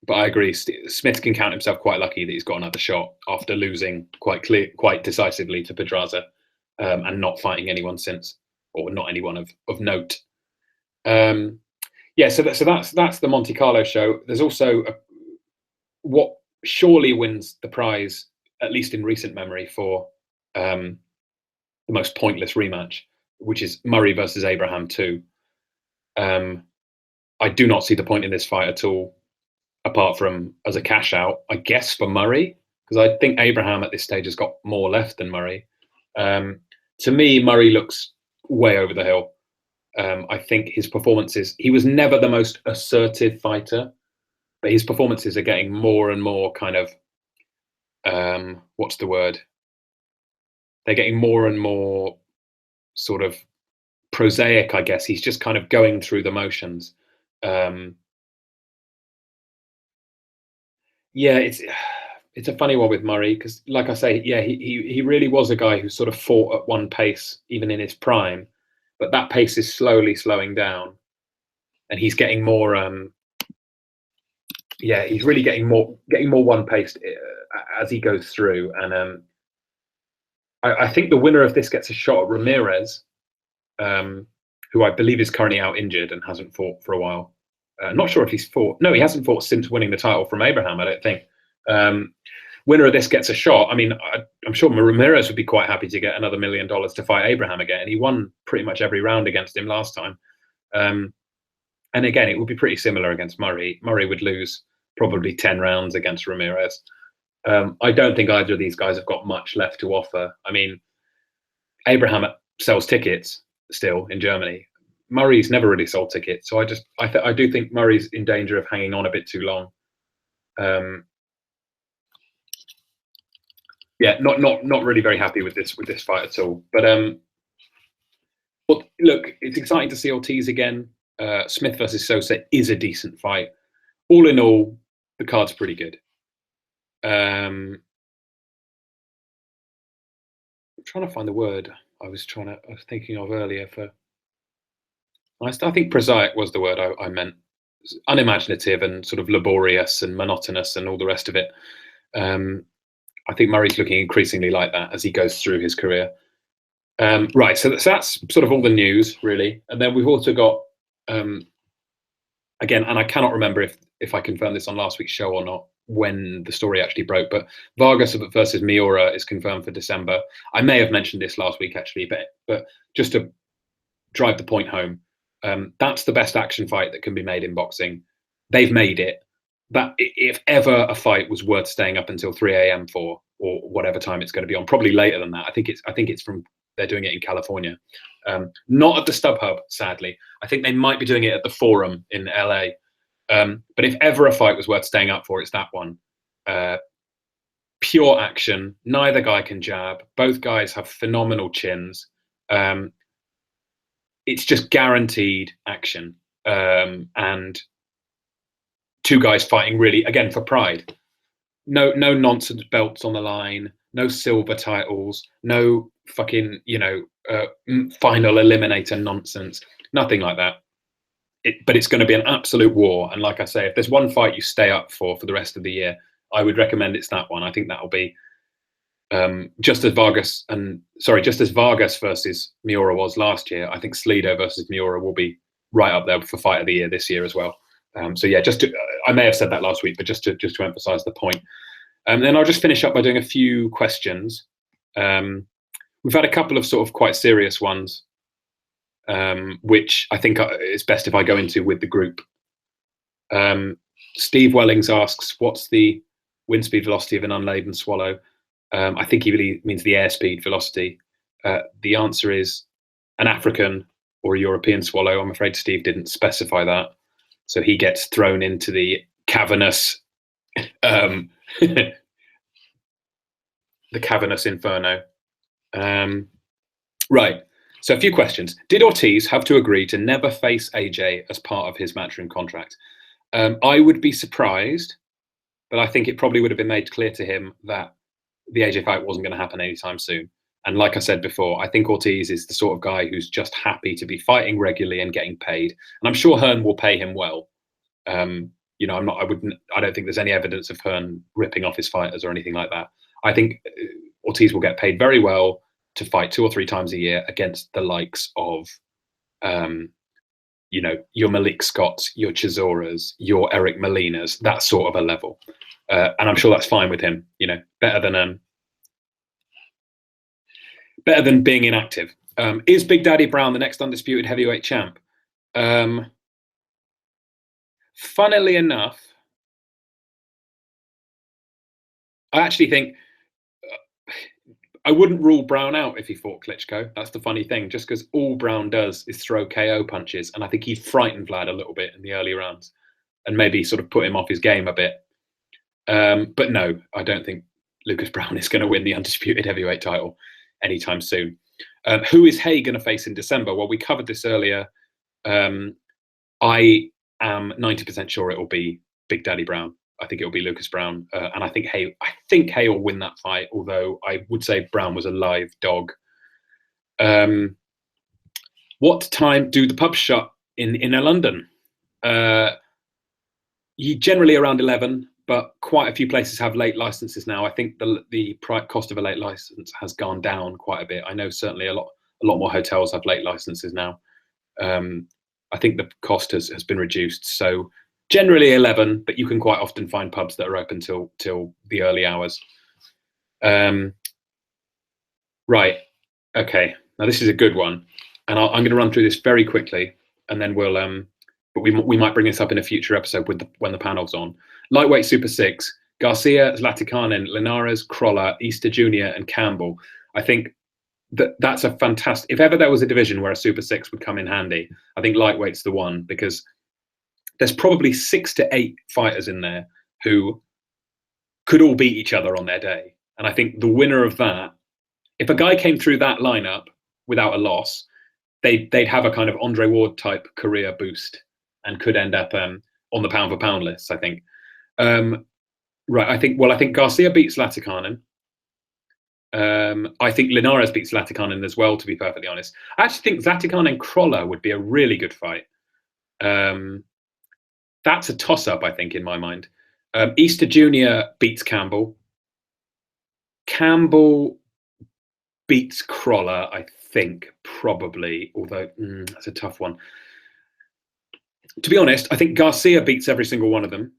S4: But I agree, Smith can count himself quite lucky that he's got another shot after losing quite decisively to Pedraza, and not fighting anyone since, or not anyone of note. So that's the Monte Carlo show. There's also what surely wins the prize, at least in recent memory, for the most pointless rematch, which is Murray versus Abraham 2. I do not see the point in this fight at all, apart from as a cash out, I guess, for Murray, because I think Abraham at this stage has got more left than Murray. To me, Murray looks way over the hill. I think his performances, he was never the most assertive fighter, but his performances are getting more and more kind of, what's the word? They're getting more and more sort of prosaic, I guess. He's just kind of going through the motions. It's a funny one with Murray, because, like I say, he really was a guy who sort of fought at one pace, even in his prime. But that pace is slowly slowing down, and he's getting more. He's really getting more one-paced as he goes through. And I think the winner of this gets a shot at Ramirez, who I believe is currently out injured and hasn't fought for a while. Not sure if he's fought. No, he hasn't fought since winning the title from Abraham, I don't think. Winner of this gets a shot. I mean, I'm sure Ramirez would be quite happy to get another $1 million to fight Abraham again. And he won pretty much every round against him last time. And again, it would be pretty similar against Murray. Murray would lose probably 10 rounds against Ramirez. I don't think either of these guys have got much left to offer. I mean, Abraham sells tickets still in Germany. Murray's never really sold tickets. So I do think Murray's in danger of hanging on a bit too long. Not really very happy with this fight at all. But look, it's exciting to see Ortiz again. Smith versus Sosa is a decent fight. All in all, the card's pretty good. I'm trying to find the word I was thinking of earlier for. I think prosaic was the word I meant. Unimaginative and sort of laborious and monotonous and all the rest of it. I think Murray's looking increasingly like that as he goes through his career. Right, so that's sort of all the news, really. And then we've also got, again, and I cannot remember if I confirmed this on last week's show or not, when the story actually broke, but Vargas versus Miura is confirmed for December. I may have mentioned this last week, actually, but just to drive the point home, that's the best action fight that can be made in boxing. They've made it. That if ever a fight was worth staying up until 3 a.m. for, or whatever time it's going to be on, probably later than that. I think it's from, they're doing it in California, not at the StubHub, sadly. I think they might be doing it at the Forum in LA. But if ever a fight was worth staying up for, it's that one. Pure action. Neither guy can jab. Both guys have phenomenal chins. It's just guaranteed action. And two guys fighting really, again, for pride. No nonsense belts on the line. No silver titles. No fucking, final eliminator nonsense. Nothing like that. But it's going to be an absolute war. And like I say, if there's one fight you stay up for the rest of the year, I would recommend it's that one. I think that'll be just as Vargas versus Miura was last year. I think Slido versus Miura will be right up there for fight of the year this year as well. So yeah, I may have said that last week, but just to emphasize the point. And then I'll just finish up by doing a few questions. We've had a couple of sort of quite serious ones. which I think it's best if I go into with the group. Steve Wellings asks, what's the wind speed velocity of an unladen swallow? I think he really means the airspeed velocity. The answer is an African or a European swallow. I'm afraid Steve didn't specify that. So he gets thrown into the cavernous, the cavernous inferno. Right. So a few questions. Did Ortiz have to agree to never face AJ as part of his matchroom contract? I would be surprised, but I think it probably would have been made clear to him that the AJ fight wasn't going to happen anytime soon. And like I said before, I think Ortiz is the sort of guy who's just happy to be fighting regularly and getting paid. And I'm sure Hearn will pay him well. You know, I don't think there's any evidence of Hearn ripping off his fighters or anything like that. I think Ortiz will get paid very well to fight 2 or 3 times a year against the likes of, you know, your Malik Scotts, your Chisoras, your Eric Molinas, that sort of a level. And I'm sure that's fine with him, you know, better than being inactive. Is Big Daddy Brown the next undisputed heavyweight champ? Funnily enough, I actually think I wouldn't rule Brown out if he fought Klitschko. That's the funny thing, just because all Brown does is throw KO punches. And I think he frightened Vlad a little bit in the early rounds and maybe sort of put him off his game a bit. But no, I don't think Lucas Brown is going to win the undisputed heavyweight title anytime soon. Who is Hay going to face in December? Well, we covered this earlier. I am 90% sure it will be Big Daddy Brown. I think it will be Lucas Brown, and I think Hay will win that fight. Although I would say Brown was a live dog. What time do the pubs shut in London? Generally around 11, but quite a few places have late licenses now. I think the cost of a late license has gone down quite a bit. I know certainly a lot more hotels have late licenses now. I think the cost has been reduced. So generally 11, but you can quite often find pubs that are open till the early hours. Right. Okay. Now this is a good one, and I'm going to run through this very quickly, and then we'll. But we might bring this up in a future episode when the panel's on. Lightweight Super 6: Garcia, Zlatikanen, Linares, Crolla, Easter Jr., and Campbell. I think that's a fantastic. If ever there was a division where a Super 6 would come in handy, I think lightweight's the one, because there's probably 6 to 8 fighters in there who could all beat each other on their day. And I think the winner of that, if a guy came through that lineup without a loss, they'd have a kind of Andre Ward type career boost and could end up on the pound for pound list, I think. Right, I think Garcia beats Zlatikanen. I think Linares beats Zlatikanen as well, to be perfectly honest. I actually think Zlatikanen and Crolla would be a really good fight. That's a toss-up, I think, in my mind. Easter Jr. beats Campbell. Campbell beats Crolla, I think, probably, although that's a tough one. To be honest, I think Garcia beats every single one of them.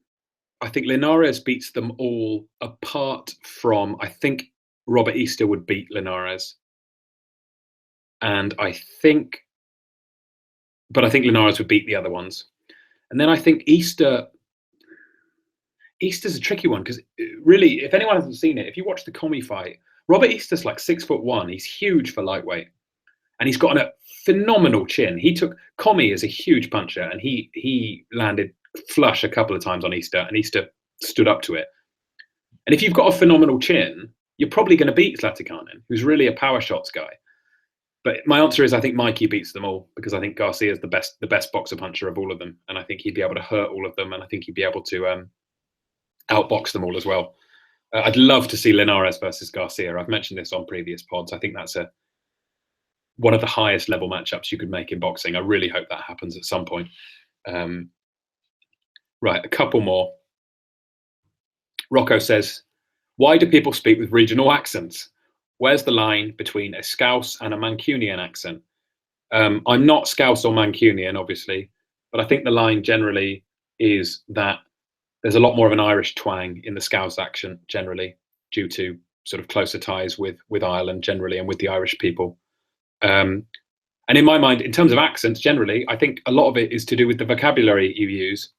S4: I think Linares beats them all, apart from, I think Robert Easter would beat Linares. And I think Linares would beat the other ones. And then I think Easter's a tricky one, because really, if anyone hasn't seen it, if you watch the Commey fight, Robert Easter's like 6'1". He's huge for lightweight, and he's got a phenomenal chin. Commey is a huge puncher, and he landed flush a couple of times on Easter, and Easter stood up to it. And if you've got a phenomenal chin, you're probably going to beat Zlatikanen, who's really a power shots guy. But my answer is I think Mikey beats them all, because I think Garcia is the best boxer puncher of all of them, and I think he'd be able to hurt all of them, and I think he'd be able to outbox them all as well. I'd love to see Linares versus Garcia. I've mentioned this on previous pods. I think that's one of the highest level matchups you could make in boxing. I really hope that happens at some point. Right, a couple more. Rocco says, why do people speak with regional accents? Where's the line between a Scouse and a Mancunian accent? I'm not Scouse or Mancunian, obviously, but I think the line generally is that there's a lot more of an Irish twang in the Scouse accent generally, due to sort of closer ties with Ireland generally and with the Irish people. And And in my mind, in terms of accents, generally, I think a lot of it is to do with the vocabulary you use,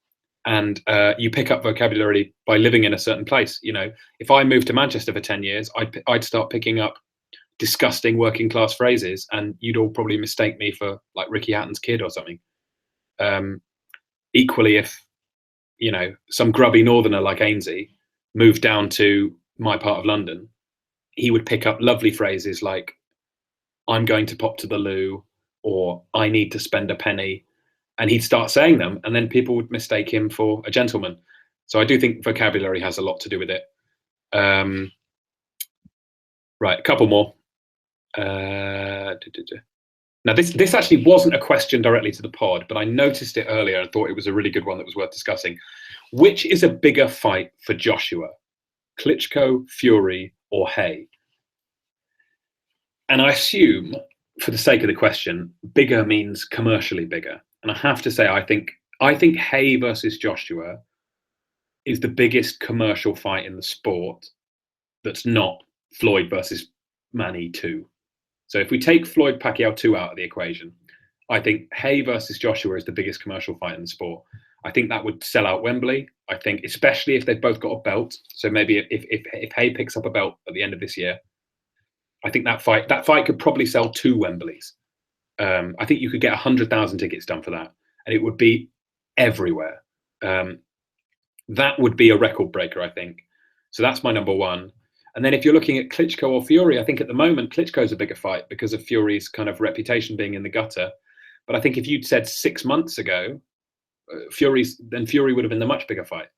S4: and you pick up vocabulary by living in a certain place. You know, if I moved to Manchester for 10 years, I'd start picking up disgusting working class phrases, and you'd all probably mistake me for like Ricky Hatton's kid or something. Equally, if you know some grubby northerner like Ainsley moved down to my part of London, he would pick up lovely phrases like "I'm going to pop to the loo" or "I need to spend a penny," and he'd start saying them, and then people would mistake him for a gentleman. So I do think vocabulary has a lot to do with it. Right, a couple more. Now this actually wasn't a question directly to the pod, but I noticed it earlier and thought it was a really good one that was worth discussing. Which is a bigger fight for Joshua, Klitschko, Fury, or Hay? And I assume, for the sake of the question, bigger means commercially bigger. And I have to say, I think Hay versus Joshua is the biggest commercial fight in the sport that's not Floyd versus Manny 2. So if we take Floyd Pacquiao 2 out of the equation, I think Hay versus Joshua is the biggest commercial fight in the sport. I think that would sell out Wembley. I think, especially if they've both got a belt. So maybe if Hay picks up a belt at the end of this year, I think that fight could probably sell 2 Wembleys. I think you could get 100,000 tickets done for that, and it would be everywhere. That would be a record breaker, I think. So that's my number one. And then if you're looking at Klitschko or Fury, I think at the moment Klitschko's a bigger fight because of Fury's kind of reputation being in the gutter. But I think if you'd said 6 months ago, Fury would have been the much bigger fight.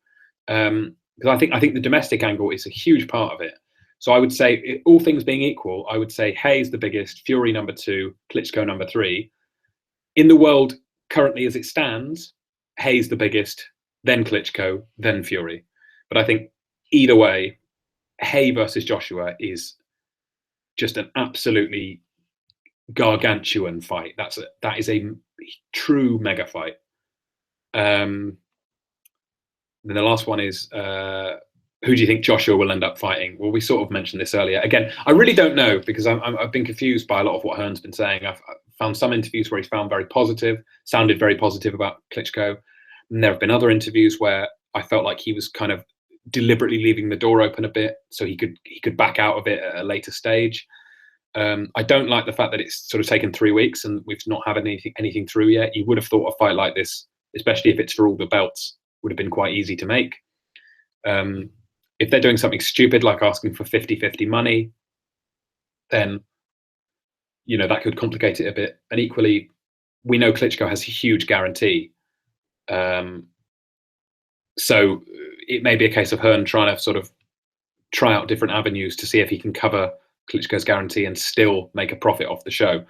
S4: Because I think the domestic angle is a huge part of it. So I would say, all things being equal, I would say Hay's the biggest, Fury number 2, Klitschko number 3. In the world currently as it stands, Hay's the biggest, then Klitschko, then Fury. But I think either way, Hay versus Joshua is just an absolutely gargantuan fight. That is a true mega fight. Then the last one is, who do you think Joshua will end up fighting? Well, we sort of mentioned this earlier. Again, I really don't know because I've been confused by a lot of what Hearn's been saying. I've found some interviews where he's sounded very positive about Klitschko. And there have been other interviews where I felt like he was kind of deliberately leaving the door open a bit so he could back out of it at a later stage. I don't like the fact that it's sort of taken 3 weeks and we've not had anything through yet. You would have thought a fight like this, especially if it's for all the belts, would have been quite easy to make. If they're doing something stupid like asking for 50-50 money, then that could complicate it a bit. And equally, we know Klitschko has a huge guarantee. So it may be a case of Hearn trying to sort of try out different avenues to see if he can cover Klitschko's guarantee and still make a profit off the show.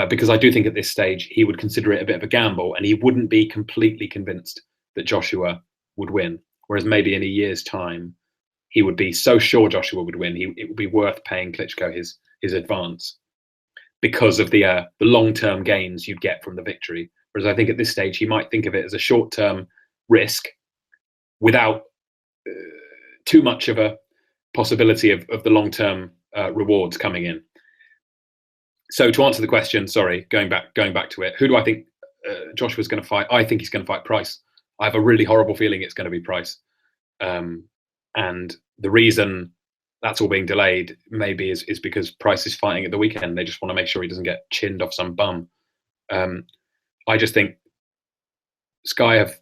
S4: Because I do think at this stage he would consider it a bit of a gamble and he wouldn't be completely convinced that Joshua would win. Whereas maybe in a year's time, he would be so sure Joshua would win, it would be worth paying Klitschko his advance because of the long-term gains you'd get from the victory. Whereas I think at this stage, he might think of it as a short-term risk without too much of a possibility of the long-term rewards coming in. So to answer the question, sorry, going back to it, who do I think Joshua's going to fight? I think he's going to fight Price. I have a really horrible feeling it's going to be Price. And the reason that's all being delayed maybe is because Price is fighting at the weekend. They just want to make sure he doesn't get chinned off some bum. I just think Sky have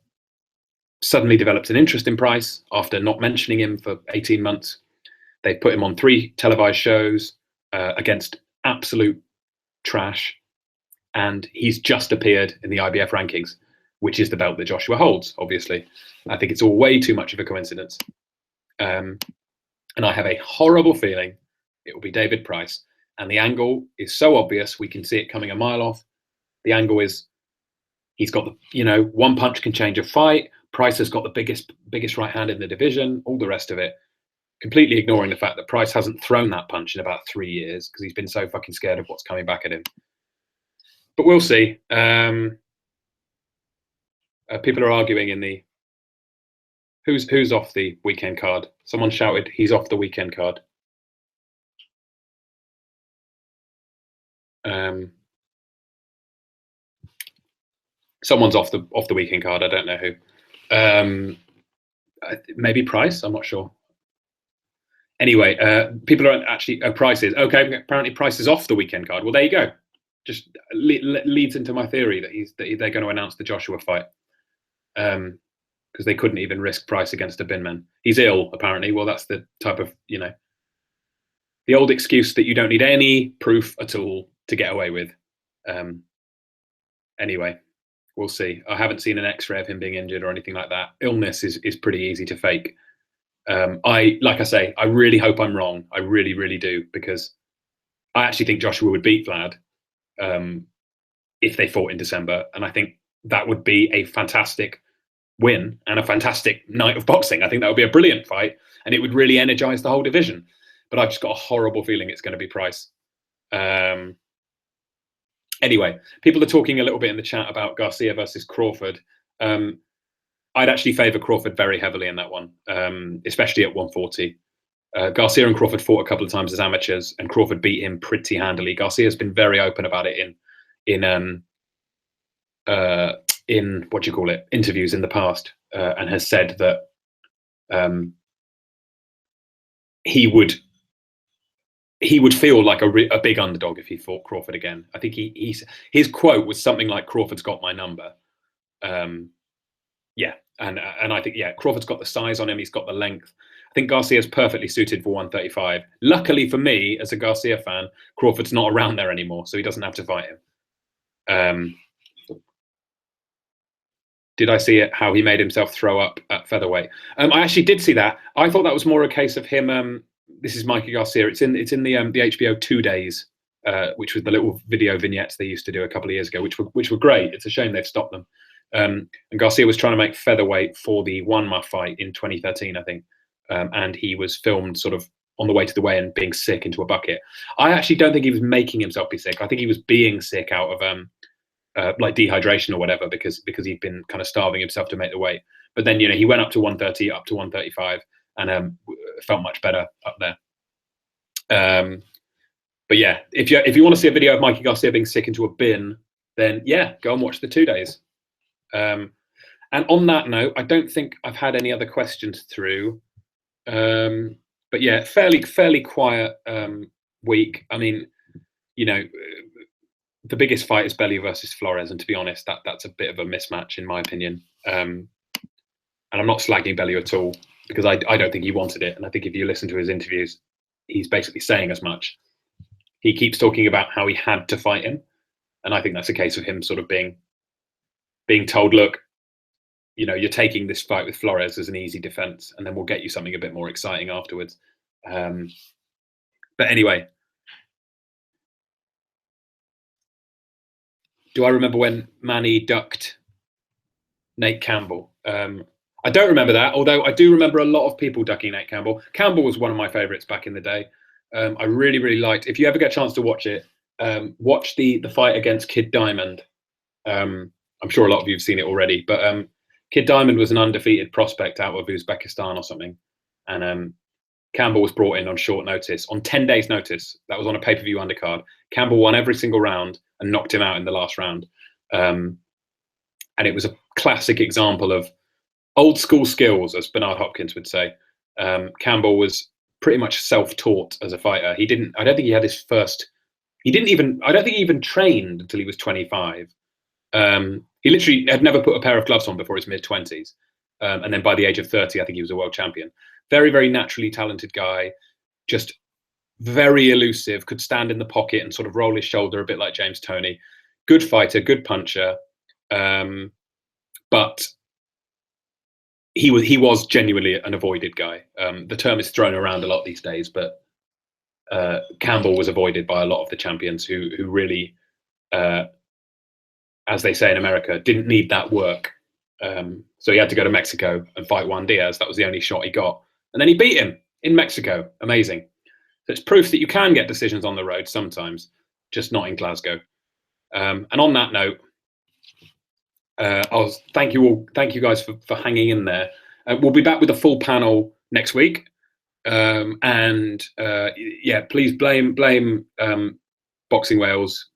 S4: suddenly developed an interest in Price after not mentioning him for 18 months. They put him on 3 televised shows against absolute trash. And he's just appeared in the IBF rankings, which is the belt that Joshua holds, obviously. I think it's all way too much of a coincidence. And I have a horrible feeling it will be David Price. And the angle is so obvious, we can see it coming a mile off. The angle is he's got one punch can change a fight. Price has got the biggest right hand in the division, all the rest of it. Completely ignoring the fact that Price hasn't thrown that punch in about 3 years because he's been so fucking scared of what's coming back at him. But we'll see. People are arguing in the who's off the weekend card. Someone shouted he's off the weekend card. Someone's off the weekend card. I don't know who. Maybe Price. I'm not sure. Anyway, people are actually Price is okay. Apparently, Price is off the weekend card. Well, there you go. Just leads into my theory that they're going to announce the Joshua fight, because they couldn't even risk Price against a binman. He's ill, apparently. Well, that's the type of, the old excuse that you don't need any proof at all to get away with. Anyway, we'll see. I haven't seen an X-ray of him being injured or anything like that. Illness is pretty easy to fake. Like I say, I really hope I'm wrong. I really, really do, because I actually think Joshua would beat Vlad if they fought in December, and I think that would be a fantastic win and a fantastic night of boxing. I think that would be a brilliant fight, and it would really energize the whole division. But I've just got a horrible feeling it's going to be Price. Anyway, people are talking a little bit in the chat about Garcia versus Crawford. I'd actually favour Crawford very heavily in that one, especially at 140. Garcia and Crawford fought a couple of times as amateurs, and Crawford beat him pretty handily. Garcia's been very open about it in interviews in the past, and has said that he would feel like a big underdog if he fought Crawford again. I think his quote was something like, "Crawford's got my number." Yeah, and I think, yeah, Crawford's got the size on him. He's got the length. I think Garcia's perfectly suited for 135. Luckily for me, as a Garcia fan, Crawford's not around there anymore, so he doesn't have to fight him. Did I see it? How he made himself throw up at featherweight? I actually did see that. I thought that was more a case of him. This is Mikey Garcia. It's in the HBO 2 Days, which was the little video vignettes they used to do a couple of years ago, which were great. It's a shame they've stopped them. And Garcia was trying to make featherweight for the Wanma fight in 2013, I think, and he was filmed sort of on the way to the weigh-in being sick into a bucket. I actually don't think he was making himself be sick. I think he was being sick out of like dehydration or whatever, because he'd been kind of starving himself to make the weight. But then, he went up to 130, up to 135, and felt much better up there. But yeah, if you want to see a video of Mikey Garcia being sick into a bin, then yeah, go and watch the 2 days. And on that note, I don't think I've had any other questions through. But yeah, fairly quiet week. I mean, the biggest fight is Bellew versus Flores, and to be honest, that's a bit of a mismatch in my opinion. And I'm not slagging Bellew at all, because I don't think he wanted it, and I think if you listen to his interviews, he's basically saying as much. He keeps talking about how he had to fight him, and I think that's a case of him sort of being told, look, you're taking this fight with Flores as an easy defense, and then we'll get you something a bit more exciting afterwards. But anyway, do I remember when Manny ducked Nate Campbell? I don't remember that, although I do remember a lot of people ducking Nate Campbell. Campbell was one of my favourites back in the day. I really, really liked, if you ever get a chance to watch it, watch the fight against Kid Diamond. I'm sure a lot of you have seen it already, but Kid Diamond was an undefeated prospect out of Uzbekistan or something. And Campbell was brought in on short notice, on 10 days notice. That was on a pay-per-view undercard. Campbell won every single round and knocked him out in the last round. And it was a classic example of old school skills, as Bernard Hopkins would say. Campbell was pretty much self-taught as a fighter. I don't think he even trained until he was 25. He literally had never put a pair of gloves on before his mid-20s. And then by the age of 30, I think he was a world champion. Very, very naturally talented guy, just very elusive, could stand in the pocket and sort of roll his shoulder a bit like James Toney. Good fighter, good puncher. But he was genuinely an avoided guy. The term is thrown around a lot these days, but Campbell was avoided by a lot of the champions who really, as they say in America, didn't need that work. So he had to go to Mexico and fight Juan Diaz. That was the only shot he got. And then he beat him in Mexico. Amazing. So it's proof that you can get decisions on the road sometimes, just not in Glasgow. And on that note, thank you guys for hanging in there. We'll be back with a full panel next week. Yeah, please blame Boxing Wales,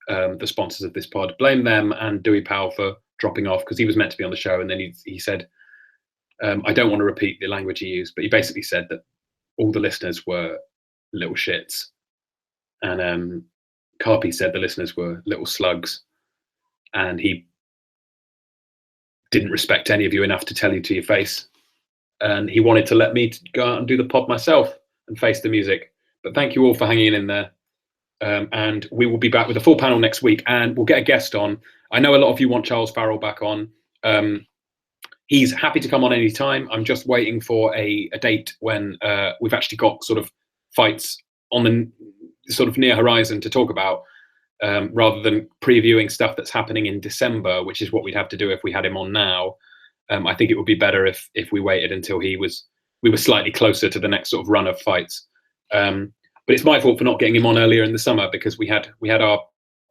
S4: the sponsors of this pod. Blame them and Dewey Powell for dropping off because he was meant to be on the show, and then he said, I don't want to repeat the language he used, but he basically said that all the listeners were little shits, and Carpi said the listeners were little slugs, and he didn't respect any of you enough to tell you to your face, and he wanted to let me go out and do the pod myself and face the music. But thank you all for hanging in there. And we will be back with a full panel next week, and we'll get a guest on. I know a lot of you want Charles Farrell back on. He's happy to come on any time. I'm just waiting for a date when we've actually got sort of fights on the sort of near horizon to talk about, rather than previewing stuff that's happening in December, which is what we'd have to do if we had him on now. I think it would be better if we waited until we were slightly closer to the next sort of run of fights. But it's my fault for not getting him on earlier in the summer, because we had our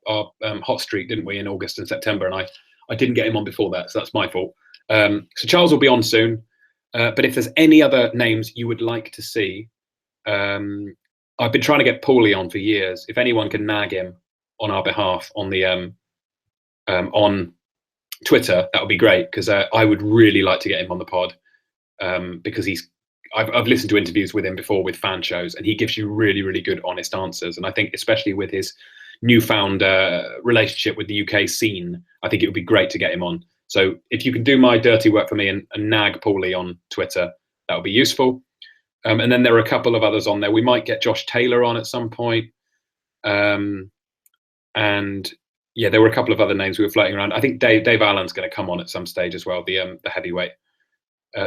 S4: hot streak, didn't we, in August and September, and I didn't get him on before that, so that's my fault. So Charles will be on soon. But if there's any other names you would like to see, I've been trying to get Paulie on for years. If anyone can nag him on our behalf on the on Twitter, that would be great, because I would really like to get him on the pod, because I've listened to interviews with him before with fan shows, and he gives you really, really good, honest answers. And I think especially with his newfound relationship with the UK scene, I think it would be great to get him on. So if you can do my dirty work for me and nag Paulie on Twitter, that would be useful. And then there are a couple of others on there. We might get Josh Taylor on at some point. And yeah, there were a couple of other names we were floating around. I think Dave Allen's going to come on at some stage as well, the heavyweight.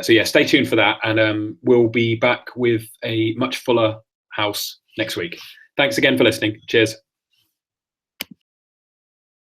S4: So yeah, stay tuned for that, and we'll be back with a much fuller house next week. Thanks again for listening. Cheers.